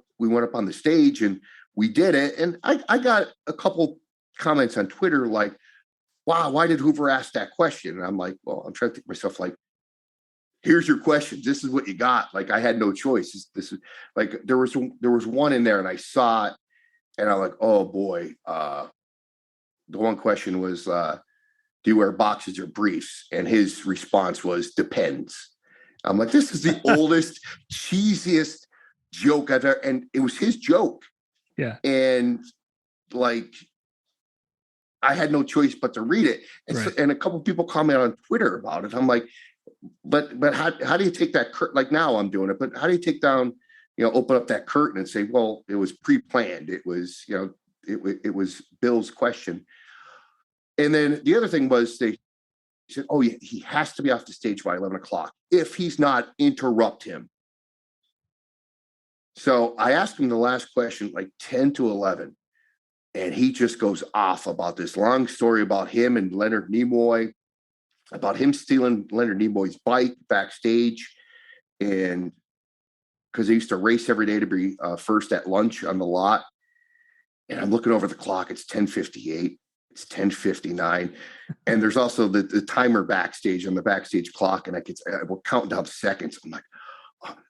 up on the stage and we did it. And I got a couple comments on Twitter like, wow, why did Hoover ask that question? And I'm like, well, I'm trying to think to myself, like, here's your questions. This is what you got. Like, I had no choice. This is like, there was one in there and I saw it and I'm like, oh boy. The one question was, do you wear boxes or briefs? And his response was, depends. I'm like, this is the oldest, cheesiest joke I've ever, and it was his joke. Yeah. And like, I had no choice but to read it. And, right. And a couple of people comment on Twitter about it. I'm like, but how do you take that curtain? Like now I'm doing it, but how do you take down, open up that curtain and say, well, it was pre-planned. It was, it was Bill's question. And then the other thing was they said, oh, he has to be off the stage by 11 o'clock. If he's not, interrupt him. So I asked him the last question, like 10 to 11. And he just goes off about this long story about him and Leonard Nimoy, about him stealing Leonard Nimoy's bike backstage. And because they used to race every day to be first at lunch on the lot. And I'm looking over the clock. It's 10:58. It's 10:59. And there's also the timer backstage on the backstage clock. And we're counting down seconds. I'm like,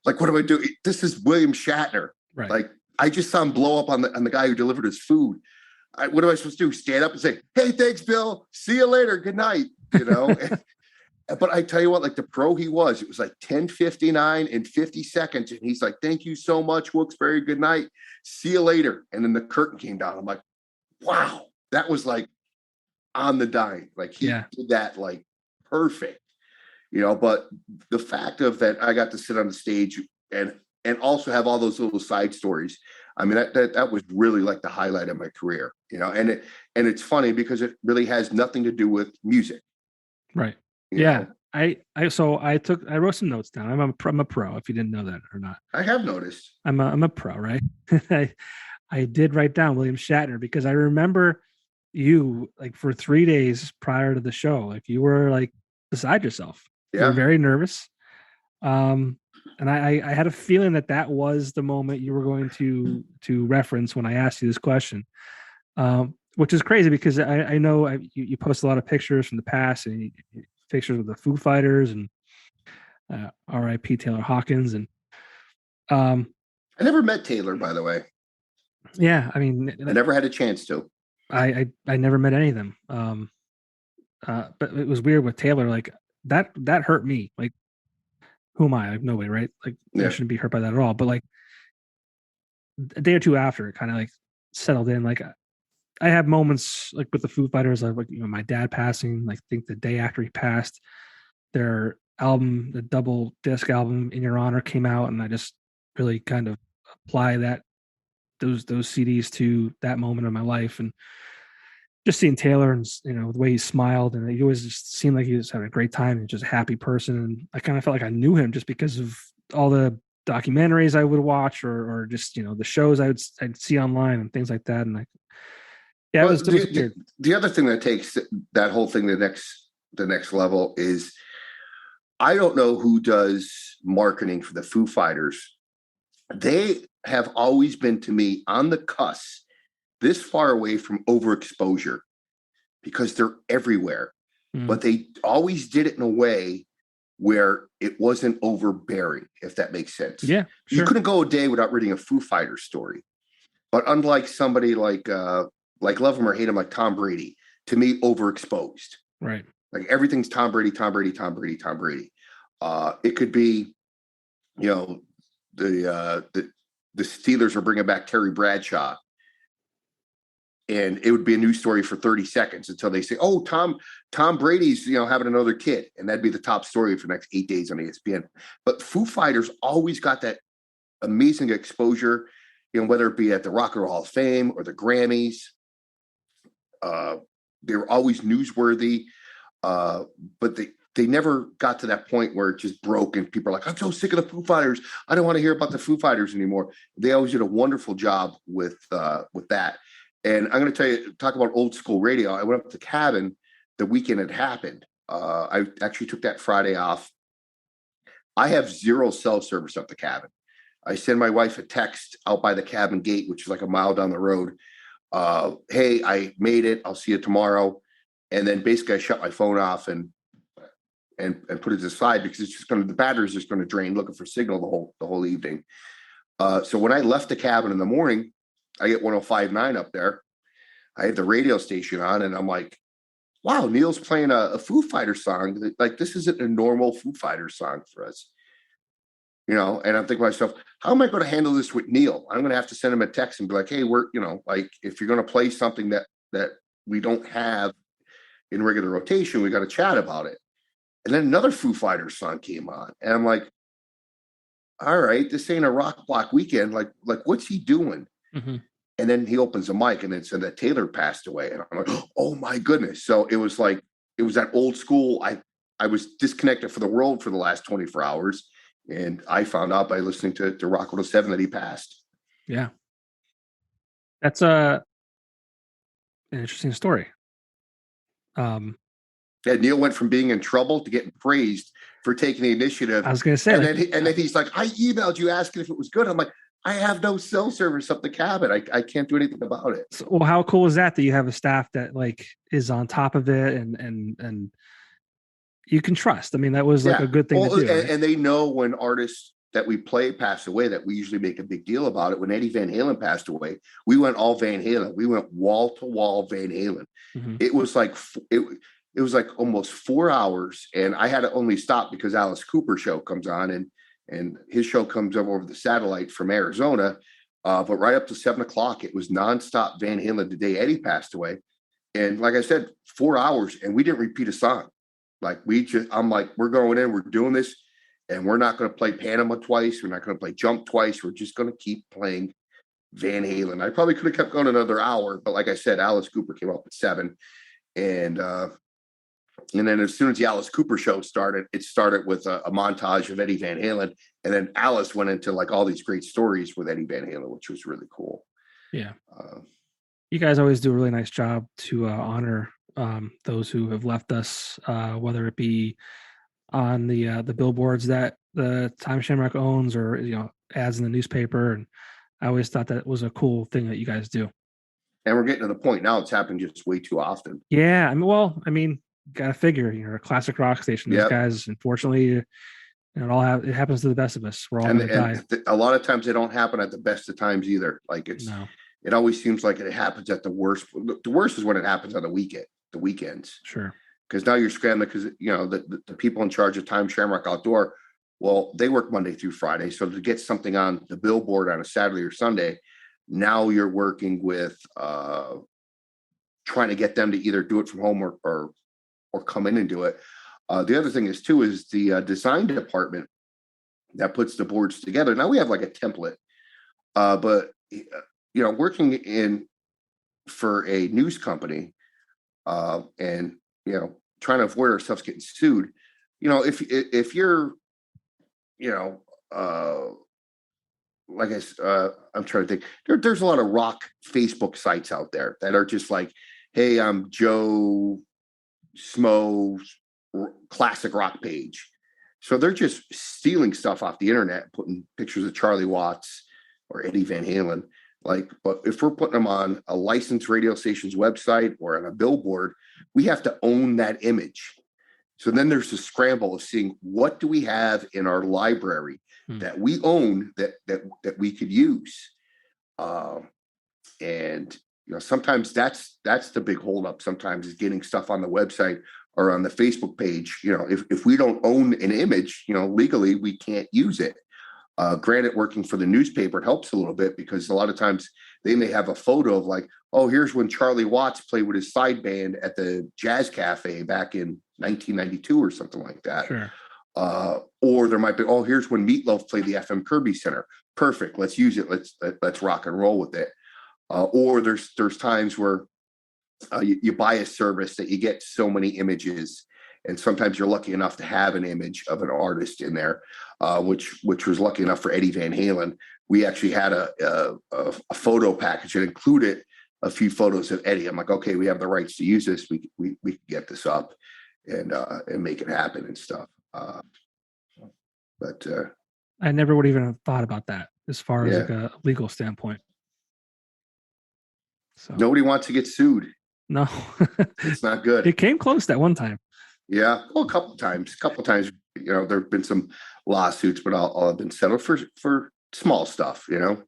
what do I do? This is William Shatner. Right. Like, I just saw him blow up on the guy who delivered his food. What am I supposed to do? Stand up and say, hey, thanks, Bill. See you later. Good night. But I tell you what, like the pro he was, it was like 10:59 and 50 seconds. And he's like, thank you so much, Wilkes-Barre. Good night. See you later. And then the curtain came down. I'm like, wow, that was like on the dime. Like he did that like perfect, but the fact of that, I got to sit on the stage and also have all those little side stories. I mean, that was really like the highlight of my career, and it's funny because it really has nothing to do with music. Right. Yeah. I wrote some notes down. I'm a pro, if you didn't know that or not. I have noticed. I'm a pro, right? I did write down William Shatner because I remember you like for 3 days prior to the show, like you were like beside yourself. Yeah. You were very nervous. And I had a feeling that was the moment you were going to reference when I asked you this question, which is crazy because I know you post a lot of pictures from the past and pictures with the Foo Fighters and R.I.P. Taylor Hawkins. And I never met Taylor, by the way. Yeah, I mean, I never had a chance to. I never met any of them. But it was weird with Taylor. Like that hurt me. Like, who am I? Like, no way, right? Like, I shouldn't be hurt by that at all. But like a day or two after, it kind of like settled in. Like, I have moments like with the Foo Fighters, like my dad passing. Like, I think the day after he passed, their album, the double disc album "In Your Honor" came out, and I just really kind of apply those CDs to that moment of my life. And just seeing Taylor and the way he smiled, and he always just seemed like he was having a great time and just a happy person. And I kind of felt like I knew him just because of all the documentaries I would watch, or just the shows I'd see online and things like that. And yeah, Well, it was weird. the other thing that takes that whole thing the next level is I don't know who does marketing for the Foo Fighters. They have always been to me on the cusp, this far away from overexposure because they're everywhere. But they always did it in a way where it wasn't overbearing, if that makes sense. Yeah, sure. You couldn't go a day without reading a Foo Fighters story. But unlike somebody like love him or hate him, like Tom Brady, to me, overexposed. Right. Like everything's Tom Brady, Tom Brady, Tom Brady, Tom Brady. It could be, the Steelers are bringing back Terry Bradshaw, and it would be a news story for 30 seconds until they say, "Oh, Tom Brady's having another kid," and that'd be the top story for the next 8 days on ESPN. But Foo Fighters always got that amazing exposure, whether it be at the Rock and Roll Hall of Fame or the Grammys. They were always newsworthy, but they never got to that point where it just broke and people are like, "I'm so sick of the Foo Fighters. I don't want to hear about the Foo Fighters anymore." They always did a wonderful job with that. And I'm going to talk about old school radio. I went up to Cabin the weekend it happened. I actually took that Friday off. I have zero cell service up the Cabin. I send my wife a text out by the Cabin gate, which is like a mile down the road. Hey, I made it. I'll see you tomorrow. And then basically I shut my phone off and put it aside because it's just the battery's just going to drain looking for signal the whole evening. So when I left the Cabin in the morning, I get 105.9 up there. I had the radio station on and I'm like, wow, Neil's playing a Foo Fighters song. Like, this isn't a normal Foo Fighters song for us. And I'm thinking to myself, how am I going to handle this with Neil? I'm going to have to send him a text and be like, hey, we're, like, if you're going to play something that we don't have in regular rotation, we got to chat about it. And then another Foo Fighters song came on. And I'm like, all right, this ain't a rock block weekend. Like what's he doing? Mm-hmm. And then he opens the mic and then said that Taylor passed away. And I'm like, oh my goodness. So it was that old school. I was disconnected from the world for the last 24 hours. And I found out by listening to Rock 107 that he passed. Yeah. That's an interesting story. Yeah, Neil went from being in trouble to getting praised for taking the initiative. I was going to say, and then he's like, I emailed you asking if it was good. I'm like, I have no cell service up the Cabin. I can't do anything about it. So, well, how cool is that you have a staff that is on top of it and you can trust? I mean, that was a good thing to do. Right? And they know when artists that we play pass away that we usually make a big deal about it. When Eddie Van Halen passed away, we went all Van Halen. We went wall to wall Van Halen. Mm-hmm. It was like almost 4 hours, and I had to only stop because Alice Cooper show comes on, and his show comes up over the satellite from Arizona. But right up to 7:00, it was nonstop Van Halen the day Eddie passed away. And like I said, 4 hours, and we didn't repeat a song. I'm like, we're going in, we're doing this, and we're not going to play Panama twice. We're not going to play Jump twice. We're just going to keep playing Van Halen. I probably could have kept going another hour, but like I said, Alice Cooper came up at 7. And then as soon as the Alice Cooper show started, it started with a montage of Eddie Van Halen. And then Alice went into all these great stories with Eddie Van Halen, which was really cool. Yeah. You guys always do a really nice job to honor those who have left us, whether it be on the billboards that the Time Shamrock owns or, ads in the newspaper. And I always thought that was a cool thing that you guys do. And we're getting to the point now it's happened just way too often. Yeah. I mean, got to figure, you're a classic rock station. These guys, unfortunately, it happens to the best of us. We're all going to die. A lot of times they don't happen at the best of times either. It always seems like it happens at the worst. The worst is when it happens on the weekends. Sure. Because now you're scrambling because, the people in charge of Time Shamrock Outdoor, well, they work Monday through Friday. So to get something on the billboard on a Saturday or Sunday, now you're working with trying to get them to either do it from home or come in and do it. The other thing is the design department that puts the boards together. Now we have a template, but working for a news company and trying to avoid ourselves getting sued. If you're like I'm trying to think. There's a lot of rock Facebook sites out there that are just like, hey, I'm Joe Smo's classic rock page. So they're just stealing stuff off the internet, putting pictures of Charlie Watts or Eddie Van Halen. Like, but if we're putting them on a licensed radio station's website or on a billboard, we have to own that image. So then there's a scramble of seeing what do we have in our library that we own that we could use. And sometimes that's the big holdup. Sometimes is getting stuff on the website or on the Facebook page. If we don't own an image, legally we can't use it. Granted, working for the newspaper, it helps a little bit because a lot of times they may have a photo of like, oh, here's when Charlie Watts played with his side band at the Jazz Cafe back in 1992 or something like that. Sure. Or there might be, oh, here's when Meatloaf played the FM Kirby Center. Perfect. Let's use it. Let's rock and roll with it. Or there's times where you buy a service that you get so many images, and sometimes you're lucky enough to have an image of an artist in there, which was lucky enough for Eddie Van Halen. We actually had a photo package that included a few photos of Eddie. I'm like, okay, we have the rights to use this. We can get this up and make it happen and stuff. But I never would even have thought about that as far as like a legal standpoint. So nobody wants to get sued. No, it's not good. It came close that one time. Yeah, well, a couple times, there've been some lawsuits, but all have been settled for small stuff. Didn't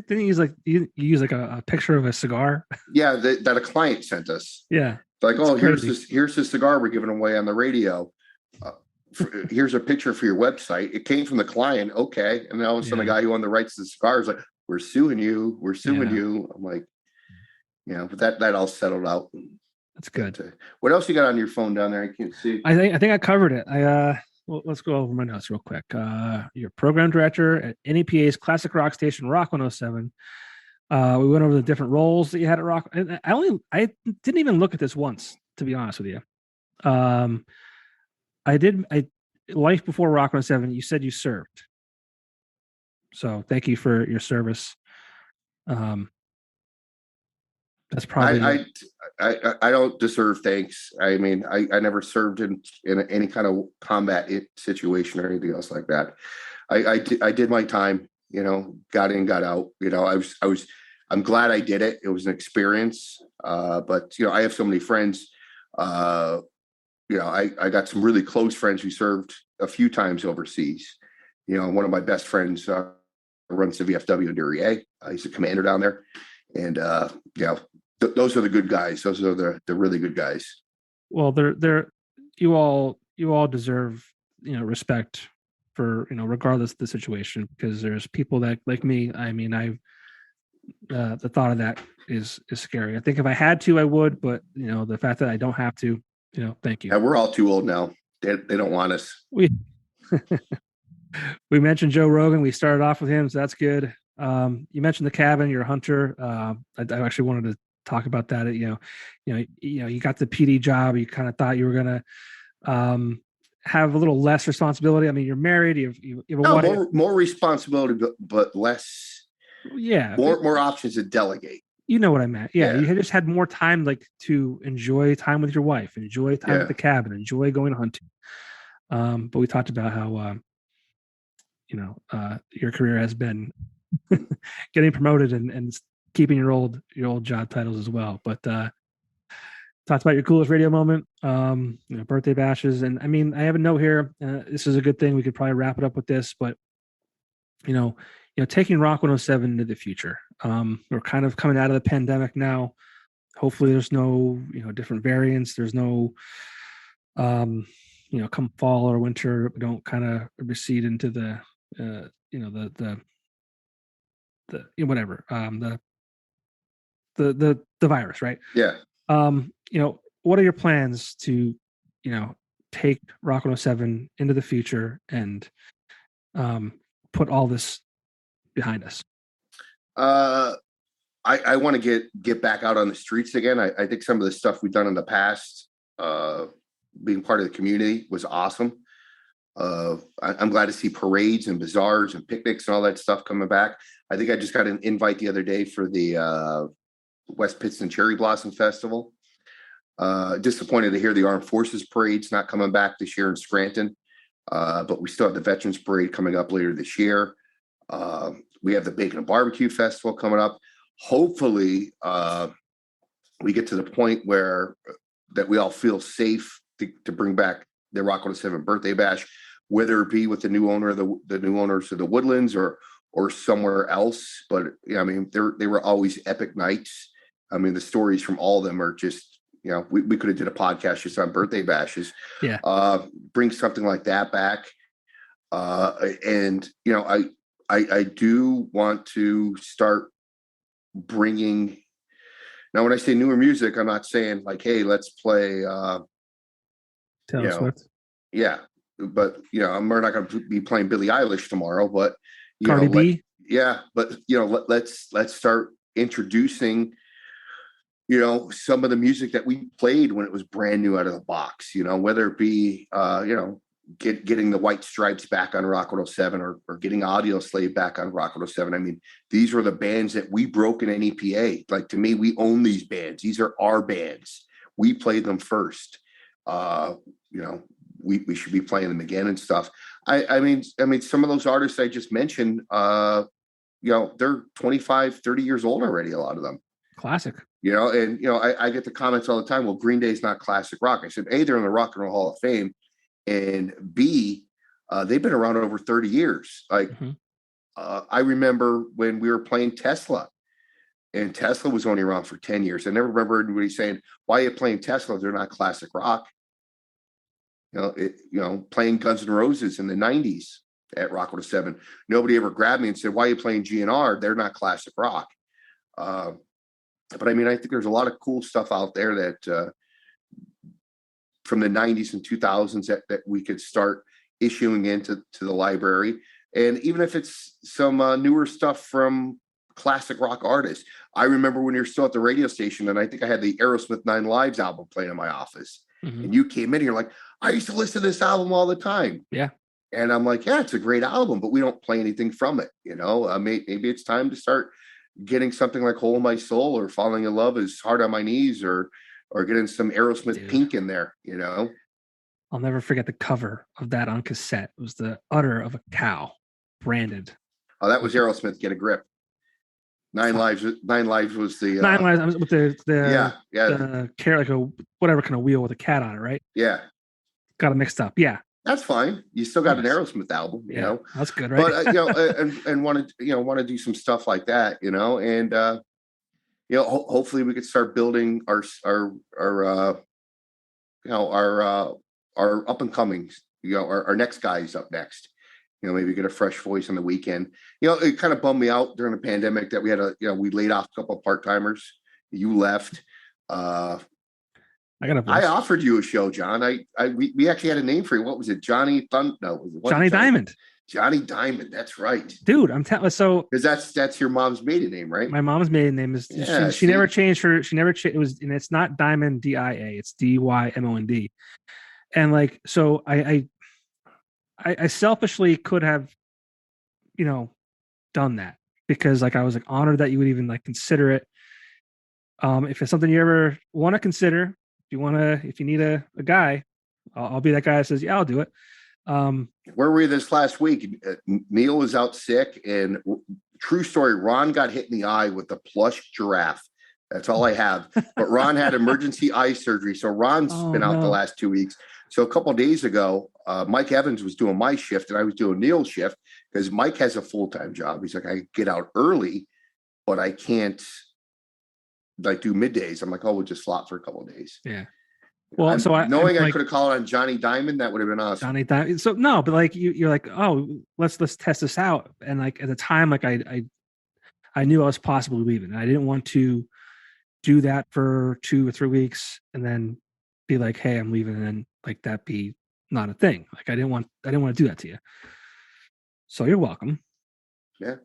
you use like a picture of a cigar? Yeah, that a client sent us. Yeah, like, oh, here's this cigar we're giving away on the radio. Here's a picture for your website. It came from the client, okay, and then all of a sudden, the guy who owned the rights to the cigar is like, "We're suing you. We're suing you." I'm like, but that all settled out. That's good. What else you got on your phone down there? I can't see. I think I covered it. Well, let's go over my notes real quick. You're program director at NEPA's classic rock station, Rock 107. We went over the different roles that you had at Rock. I didn't even look at this once, to be honest with you. Life before Rock 107, you said you served. So thank you for your service. That's probably I don't deserve thanks. I mean, I never served in any kind of combat situation or anything else like that. I did my time, got in, got out. I'm glad I did it. It was an experience. But I have so many friends. I got some really close friends who served a few times overseas. One of my best friends runs the VFW in Duryea. He's a commander down there. And those are the good guys. Those are the really good guys. Well, you all deserve respect for regardless of the situation, because there's people that like me. I mean, the thought of that is scary. I think if I had to, I would, but the fact that I don't have to, thank you. Yeah, we're all too old now. They don't want us. We mentioned Joe Rogan. We started off with him, so that's good. You mentioned the cabin. You're a hunter. I actually wanted to talk about that. You got the PD job. You kind of thought you were gonna have a little less responsibility. I mean, you're married. You have a wife. More responsibility, but less. Yeah, more options to delegate. You know what I meant. Yeah, you just had more time, like, to enjoy time with your wife, enjoy time at the cabin, enjoy going hunting. But we talked about how your career has been getting promoted and keeping your old job titles as well. But talked about your coolest radio moment, birthday bashes. And I mean, I have a note here. This is a good thing. We could probably wrap it up with this, but taking Rock 107 into the future. We're kind of coming out of the pandemic now. Hopefully there's no, different variants. There's no, come fall or winter, we don't kind of recede into the whatever, the virus, right? Yeah. What are your plans to, take Rock 107 into the future and put all this behind us? I want to get back out on the streets again. I think some of the stuff we've done in the past, being part of the community, was awesome. I'm glad to see parades and bazaars and picnics and all that stuff coming back. I think I just got an invite the other day for the West Pittston Cherry Blossom Festival. Disappointed to hear the Armed Forces Parade's not coming back this year in Scranton, but we still have the Veterans Parade coming up later this year. We have the Bacon and Barbecue Festival coming up. Hopefully, we get to the point where that we all feel safe to bring back the Rock 107 birthday bash, whether it be with the new owner of the new owners of the Woodlands or somewhere else. But yeah, I mean, they were always epic nights. I mean, the stories from all of them are just, you know, we could have did a podcast just on birthday bashes. Yeah. Bring something like that back. And you know, I do want to start bringing. Now, when I say newer music, I'm not saying like, hey, let's play Taylor Swift. Yeah, but you know, we're not going to be playing Billie Eilish tomorrow, but you Cardi know, B. but you know, let's start introducing, you know, some of the music that we played when it was brand new out of the box. You know, whether it be you know, getting the White Stripes back on Rock 107 or getting Audio Slave back on Rock 107. I mean, these were the bands that we broke in NEPA. Like, to me, we own these bands. These are our bands. We played them first. You know, we should be playing them again and stuff. I mean, some of those artists I just mentioned, you know, they're 25, 30 years old already, a lot of them. Classic. You know, and, you know, I get the comments all the time, well, Green Day's not classic rock. I said, A, they're in the Rock and Roll Hall of Fame. And B, they've been around over 30 years. Like, I remember when we were playing Tesla, and Tesla was only around for 10 years. I never remember anybody saying, why are you playing Tesla? They're not classic rock. You know, playing Guns N' Roses in the 90s at Rock 107. Nobody ever grabbed me and said, why are you playing GNR? They're not classic rock. But I mean, I think there's a lot of cool stuff out there that from the 90s and 2000s that we could start issuing into the library. And even if it's some newer stuff from classic rock artists. I remember when you were still at the radio station, and I think I had the Aerosmith 9 Lives album playing in my office. And you came in here like, I used to listen to this album all the time. Yeah. And I'm like, yeah, it's a great album, but we don't play anything from it. You know, maybe it's time to start getting something like Hole in My Soul or Falling in Love is Hard on My Knees or getting some Aerosmith Pink in there, you know. I'll never forget the cover of that on cassette. It was the udder of a cow branded. Oh, that was Aerosmith, Get a Grip. Nine Lives was the 9 Lives with the the carrot, like a whatever kind of wheel with a cat on it, right? Yeah. Got it mixed up. Yeah. That's fine. You still got an Aerosmith album, you know. That's good, right? But you know, and want to do some stuff like that, you know, and you know, hopefully we could start building our you know, our up and comings, you know, our next guys up next. You know, maybe get a fresh voice on the weekend. You know, it kind of bummed me out during the pandemic that we had we laid off a couple of part-timers. You left. I offered you a show, John. We actually had a name for you. What was it? Johnny Diamond. Johnny Diamond. That's right, dude. I'm telling. So because that's your mom's maiden name, right? My mom's maiden name is. Yeah, she never changed her. She never changed. It was, and it's not Diamond DIA. It's DYMOND. And like, so I selfishly could have, you know, done that because like I was like honored that you would even like consider it. If it's something you ever want to consider, if you need a guy, I'll be that guy that says, yeah, I'll do it. Where were you this last week? Neil was out sick, and true story, Ron got hit in the eye with a plush giraffe. That's all I have. But Ron had emergency eye surgery. So Ron's been out the last 2 weeks. So a couple of days ago, Mike Evans was doing my shift and I was doing Neil's shift because Mike has a full-time job. He's like, I get out early, but I can't like do middays. I'm like, oh, we'll just slot for a couple of days. Yeah. Well, I could have called on Johnny Diamond, that would have been awesome. Johnny Diamond. So no, but like you're like, oh, let's test this out. And like at the time, like I knew I was possibly leaving. And I didn't want to do that for 2 or 3 weeks and then be like, hey, I'm leaving, and then like that be not a thing. Like I didn't want to do that to you. So you're welcome. Yeah.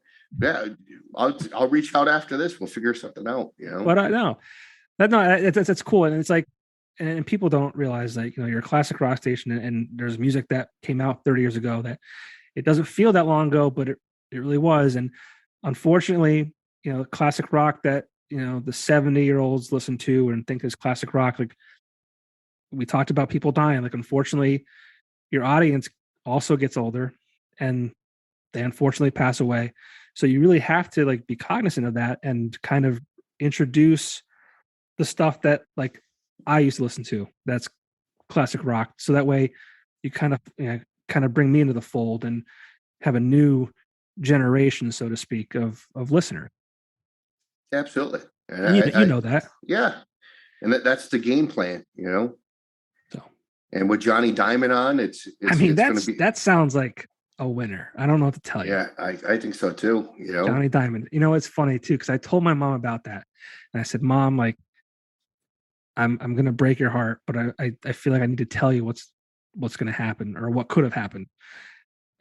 I'll reach out after this. We'll figure something out, you know. But I know that's cool. And it's like, and people don't realize that, you're a classic rock station, and there's music that came out 30 years ago that it doesn't feel that long ago, but it really was. And unfortunately, classic rock that, the 70-year-olds listen to and think is classic rock. Like we talked about people dying. Like, unfortunately, your audience also gets older and they unfortunately pass away. So you really have to like be cognizant of that and kind of introduce the stuff that like I used to listen to. That's classic rock. So that way you kind of bring me into the fold and have a new generation, so to speak, of listener. Absolutely. And you know that. Yeah. And that's the game plan, So, and with Johnny Diamond on, that sounds like a winner. I don't know what to tell you. Yeah, I think so too. Johnny Diamond. It's funny too, because I told my mom about that. And I said, Mom, like, I'm gonna break your heart, but I feel like I need to tell you what's gonna happen or what could have happened.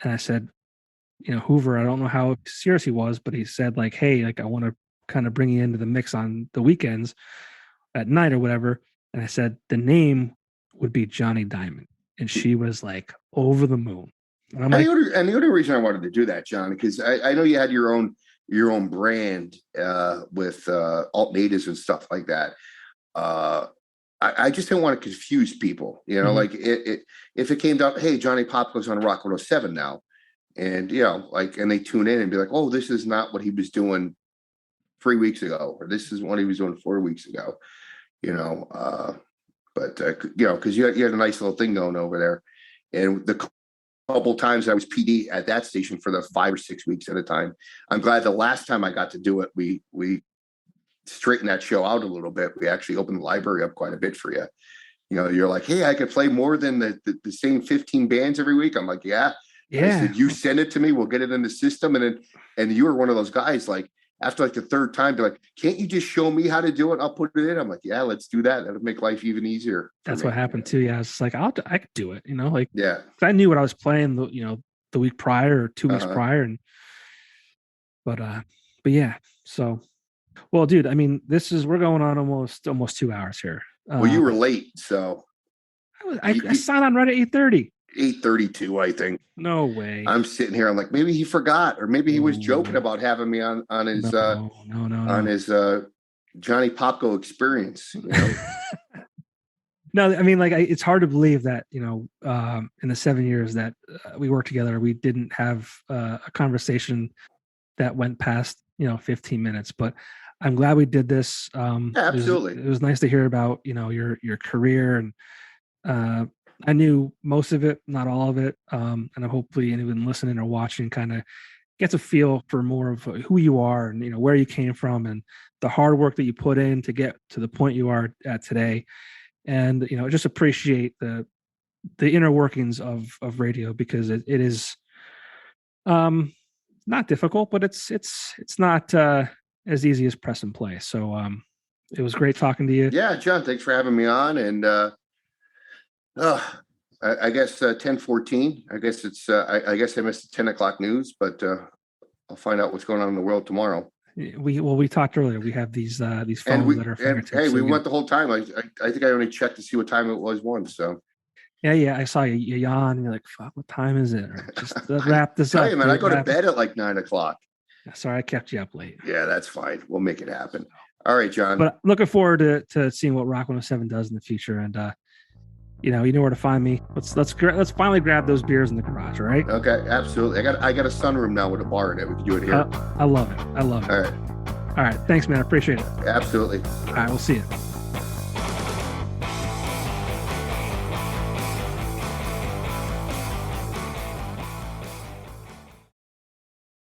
And I said, Hoover, I don't know how serious he was, but he said, like, hey, like, I want to kind of bring you into the mix on the weekends at night or whatever. And I said the name would be Johnny Diamond. And she was like over the moon. And I'm like, and the only reason I wanted to do that, John, because I know you had your own brand with alt natives and stuff like that. I just didn't want to confuse people, like if it came down, hey, Johnny Pop goes on Rock 107 now. And, and they tune in and be like, oh, this is not what he was doing 3 weeks ago, or this is what he was doing 4 weeks ago, but because you had a nice little thing going over there. And the couple times I was PD at that station for the 5 or 6 weeks at a time, I'm glad the last time I got to do it, we straightened that show out a little bit. We actually opened the library up quite a bit for you. You're like, hey, I could play more than the same 15 bands every week. I'm like, yeah. I said, you send it to me, we'll get it in the system. And you were one of those guys, like, after like the third time, they're like, can't you just show me how to do it? I'll put it in. I'm like, yeah, let's do that. That'll make life even easier. That's what happened too. Yeah. I was just like, I could do it, like, yeah. I knew what I was playing the week prior or 2 weeks prior. But yeah. So, well, dude, I mean, we're going on almost 2 hours here. Well, you were late. So I signed on right at 8:30. 8:32, I think. No way. I'm sitting here. I'm like, maybe he forgot, or maybe he was joking about having me on his on his Johnny Popko experience. No, I mean, like, it's hard to believe that in the 7 years that we worked together, we didn't have a conversation that went past 15 minutes. But I'm glad we did this. Absolutely, it was nice to hear about your career, and I knew most of it, not all of it. And hopefully anyone listening or watching kind of gets a feel for more of who you are and, where you came from and the hard work that you put in to get to the point you are at today. And, just appreciate the inner workings of radio, because it is not difficult, but it's not as easy as press and play. So it was great talking to you. Yeah, John, thanks for having me on. And I guess 10:14. I guess it's I guess I missed the 10 o'clock news, but I'll find out what's going on in the world tomorrow. We talked earlier. We have these phones that are fingertips. Hey, we went the whole time. I think I only checked to see what time it was once. So yeah. I saw you yawn and you're like, fuck, what time is it? Just wrap this up. Hey, man, I go to bed at like 9 o'clock. Sorry, I kept you up late. Yeah, that's fine. We'll make it happen. All right, John. But looking forward to seeing what Rock 107 does in the future. And you know where to find me. Let's finally grab those beers in the garage, all right? Okay, absolutely. I got a sunroom now with a bar in it. We can do it here. I love it. All right. All right. Thanks, man. I appreciate it. Absolutely. All right, we'll see you.